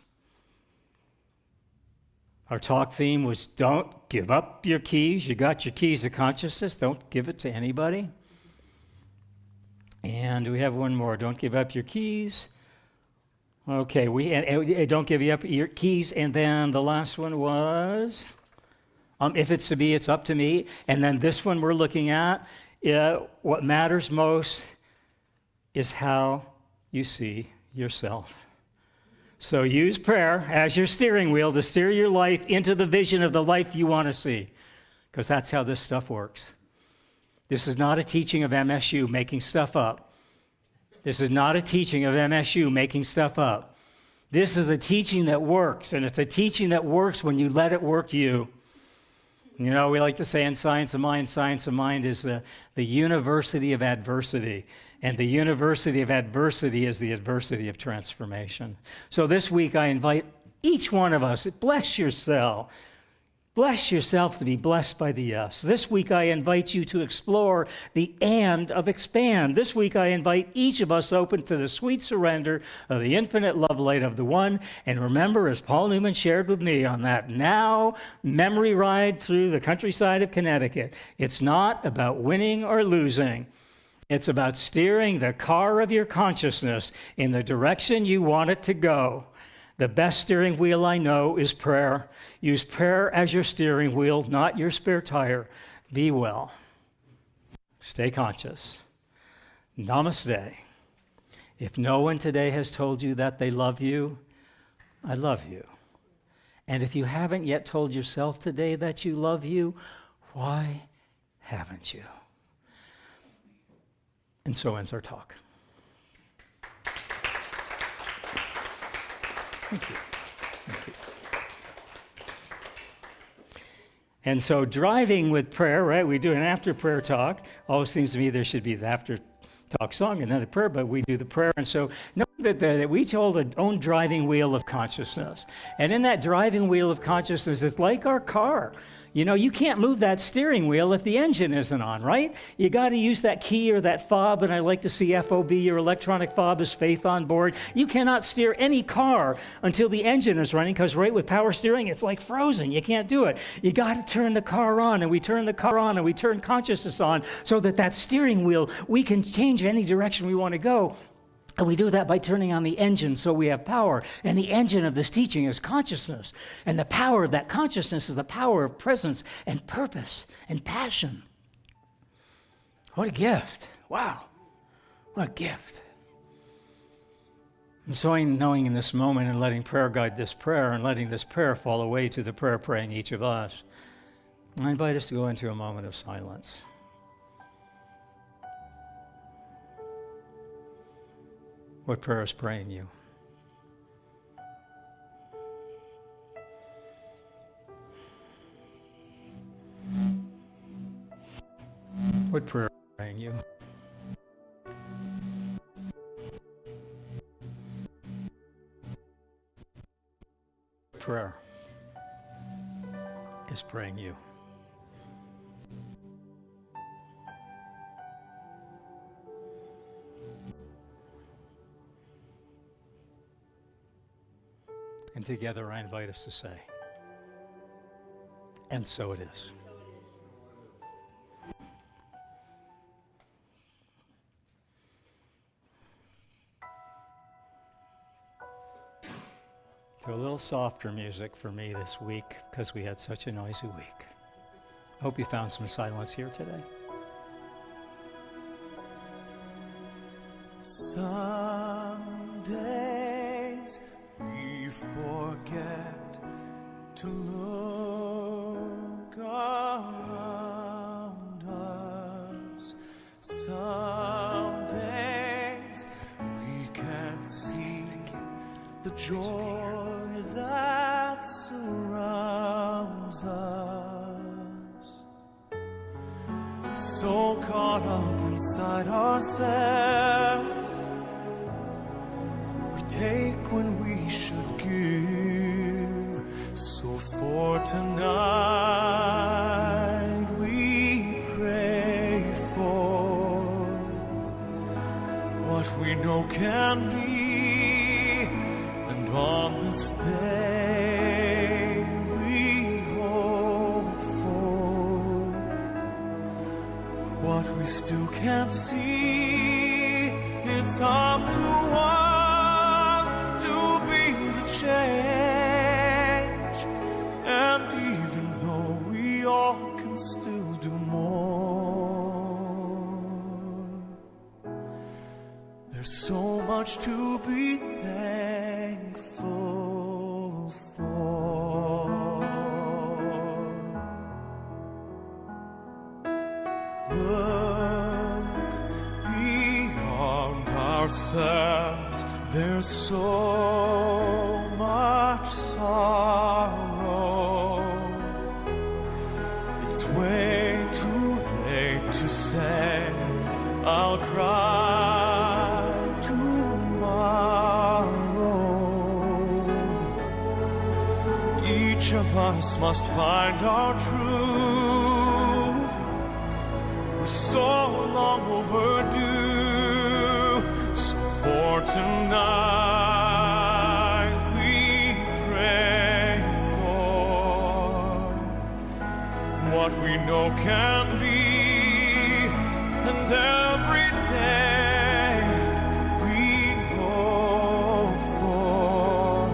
Our talk theme was don't give up your keys. You got your keys of consciousness. Don't give it to anybody. And we have one more. Don't give up your keys. Okay, don't give up your keys. And then the last one was, if it's to be, it's up to me. And then this one we're looking at, what matters most is how you see yourself. So use prayer as your steering wheel to steer your life into the vision of the life you want to see, because that's how this stuff works. This is not a teaching of MSU making stuff up. This is not a teaching of MSU making stuff up. This is a teaching that works, and it's a teaching that works when you let it work you. You know, we like to say in Science of Mind is the university of adversity. And the university of adversity is the adversity of transformation. So this week I invite each one of us, bless yourself. Bless yourself to be blessed by the yes. This week I invite you to explore the and of expand. This week I invite each of us open to the sweet surrender of the infinite love light of the one. And remember, as Paul Newman shared with me on that now memory ride through the countryside of Connecticut, it's not about winning or losing. It's about steering the car of your consciousness in the direction you want it to go. The best steering wheel I know is prayer. Use prayer as your steering wheel, not your spare tire. Be well. Stay conscious. Namaste. If no one today has told you that they love you, I love you. And if you haven't yet told yourself today that you love you, why haven't you? And so ends our talk. Thank you. Thank you. And so driving with prayer, right? We do an after prayer talk. Always seems to me there should be the after talk song and then the prayer, but we do the prayer. And so know that we hold our own driving wheel of consciousness. And in that driving wheel of consciousness, it's like our car. You know, you can't move that steering wheel if the engine isn't on, right? You got to use that key or that fob, and I like to see FOB, your electronic fob, as faith on board. You cannot steer any car until the engine is running, because right with power steering, it's like frozen. You can't do it. You got to turn the car on, and we turn the car on, and we turn consciousness on so that steering wheel, we can change any direction we want to go. And we do that by turning on the engine so we have power. And the engine of this teaching is consciousness. And the power of that consciousness is the power of presence and purpose and passion. What a gift. Wow. What a gift. And so knowing in this moment and letting prayer guide this prayer and letting this prayer fall away to the prayer praying each of us, I invite us to go into a moment of silence. What prayer is praying you? What prayer is praying you? Prayer is praying you. And together I invite us to say, and so it is. So a little softer music for me this week because we had such a noisy week. I hope you found some silence here today. Some days we forget to look around us. Some days we can't see the joy that surrounds us. So caught up inside ourselves, we take when we should give. So for tonight we pray for what we know can be, and on this day we hope for what we still can't see. It's up to us to be the change, and even though we all can still do more, there's so much to be thankful for. Look beyond ourselves, there's so much sorrow. It's way too late to say, I'll cry tomorrow. Each of us must find our truth. We're so long overdue. So for tonight we pray for what we know can be, and every day we hope for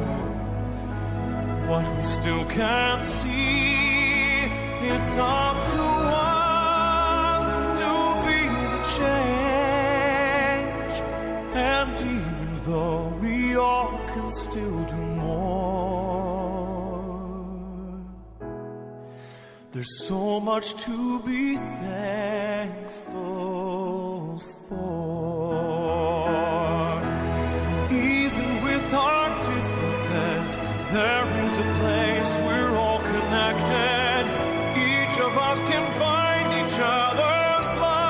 what we still can't see. It's up to us to be the change, and even though we all can still do more, there's so much to be thankful for. Even with our differences, there is a place we're all connected. Each of us can find each other's light.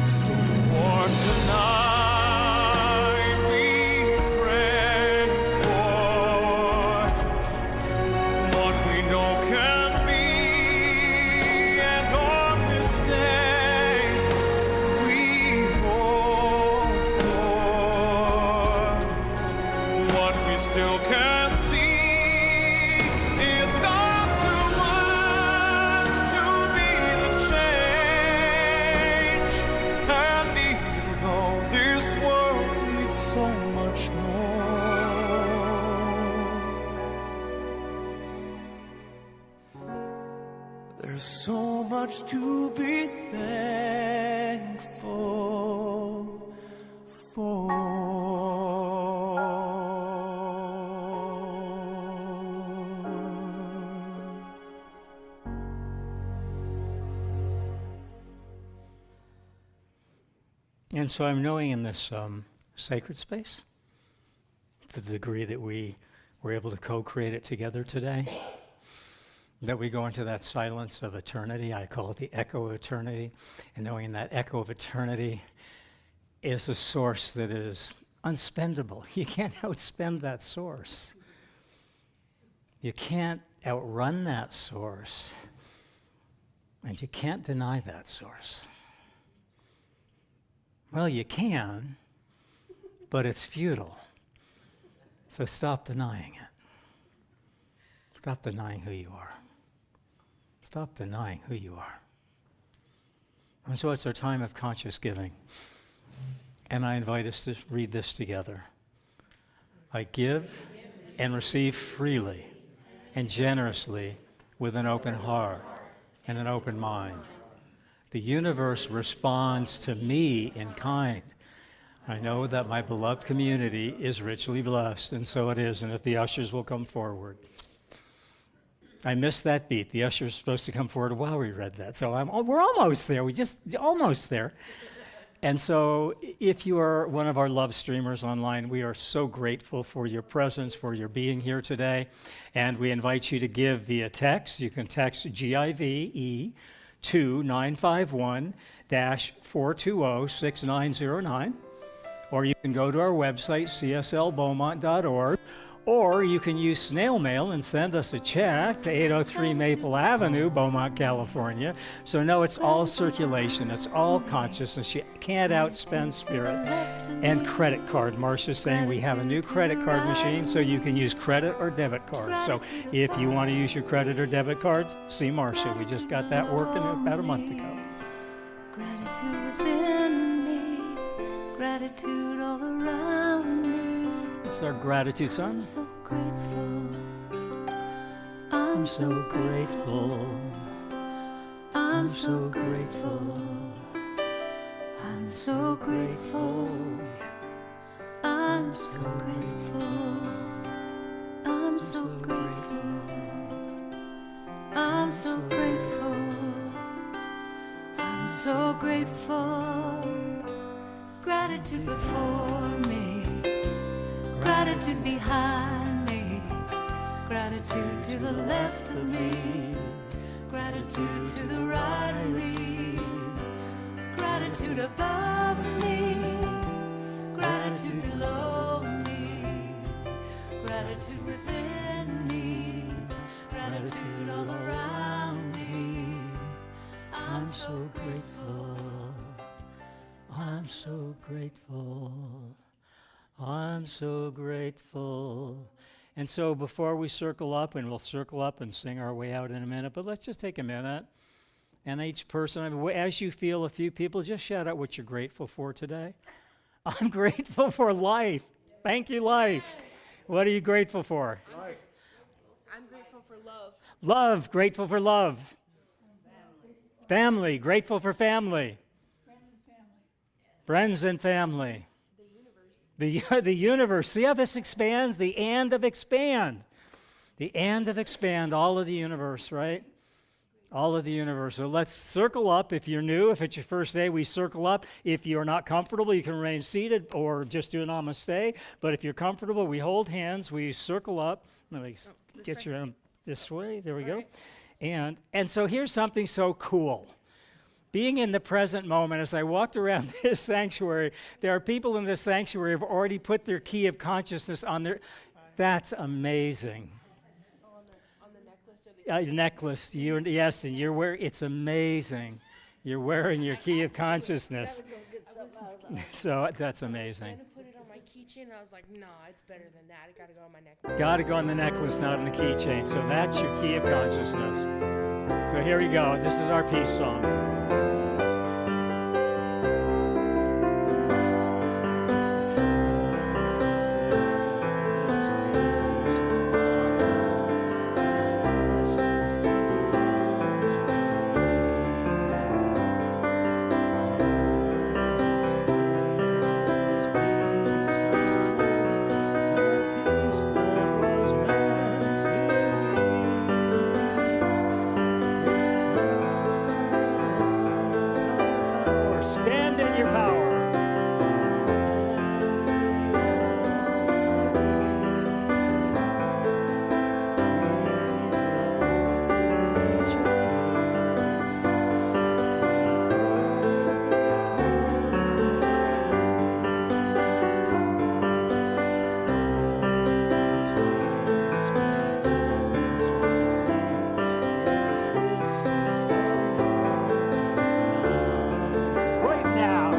So for tonight we pray for what we know can be, and on this day we hope for what we still can't see. It's up to us to be the change, and even though this world needs so much more, there's so much to be thankful for. And so I'm knowing in this sacred space, to the degree that we were able to co-create it together today, that we go into that silence of eternity. I call it the echo of eternity. And knowing that echo of eternity is a source that is unspendable. You can't outspend that source. You can't outrun that source. And you can't deny that source. Well, you can, but it's futile. So stop denying it. Stop denying who you are. Stop denying who you are. And so it's our time of conscious giving. And I invite us to read this together. I give and receive freely and generously with an open heart and an open mind. The universe responds to me in kind. I know that my beloved community is richly blessed, and so it is, and if the ushers will come forward. I missed that beat. The usher's supposed to come forward while we read that, so we're almost there. We just almost there. And so if you are one of our love streamers online, we are so grateful for your presence, for your being here today. And we invite you to give via text. You can text GIVE to 951-420-6909. Or you can go to our website, cslbeaumont.org. Or you can use snail mail and send us a check to 803 Maple Avenue, Beaumont, California. So no, it's all circulation. It's all consciousness. You can't outspend spirit. And credit card. Marcia's saying we have a new credit card machine, so you can use credit or debit cards. So if you want to use your credit or debit cards, see Marcia. We just got that working about a month ago. Gratitude within me, gratitude all around me. It's our gratitude song. I'm so grateful. I'm so grateful. I'm so grateful. I'm so grateful. I'm so grateful. I'm so grateful. I'm so grateful. I'm so grateful. Gratitude before me, gratitude behind me, gratitude to the left of me, gratitude to the right of me, gratitude above me, gratitude below me, gratitude within me, gratitude all around me. I'm so grateful. I'm so grateful. I'm so grateful. And so before we circle up, and we'll circle up and sing our way out in a minute, but let's just take a minute. And each person, I mean, as you feel a few people, just shout out what you're grateful for today. I'm grateful for life. Thank you, life. What are you grateful for? Life. I'm grateful for love. Love, grateful for love. Family, grateful for family. Friends and family. The universe. See how this expands? The and of expand. The and of expand, all of the universe, right? All of the universe. So let's circle up. If you're new, if it's your first day, we circle up. If you're not comfortable, you can remain seated or just do a namaste. But if you're comfortable, we hold hands, we circle up. Let me get you around this way. There we go. And so here's something so cool. Being in the present moment, as I walked around this sanctuary, there are people in this sanctuary who have already put their key of consciousness on their. That's amazing. On the necklace or the Necklace, yes, and you're wearing. It's amazing. You're wearing your key of consciousness. So that's amazing. I was going to put it on my keychain. I was like, nah, it's better than that. It got to go on my necklace. Got to go on the necklace, not on the keychain. So that's your key of consciousness. So here we go. This is our peace song. Stand in your power. Right now.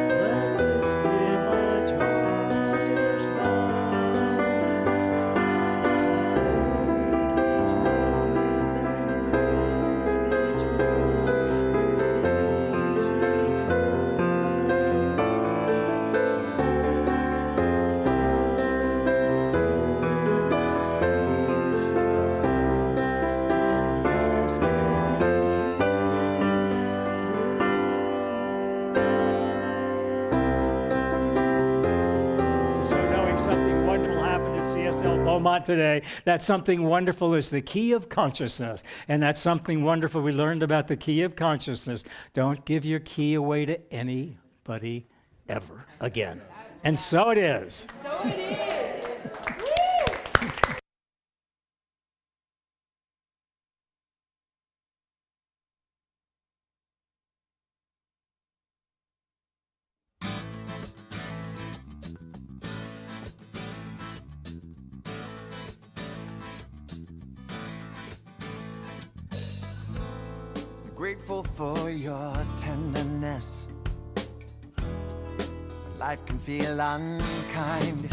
Let this be my joyous love. Take each moment and live each moment in peace eternal. So knowing something wonderful happened in ASL Beaumont today that something wonderful is the key of consciousness. And that's something wonderful we learned about the key of consciousness. Don't give your key away to anybody ever again. And so it is. So it is. Grateful for your tenderness. Life can feel unkind.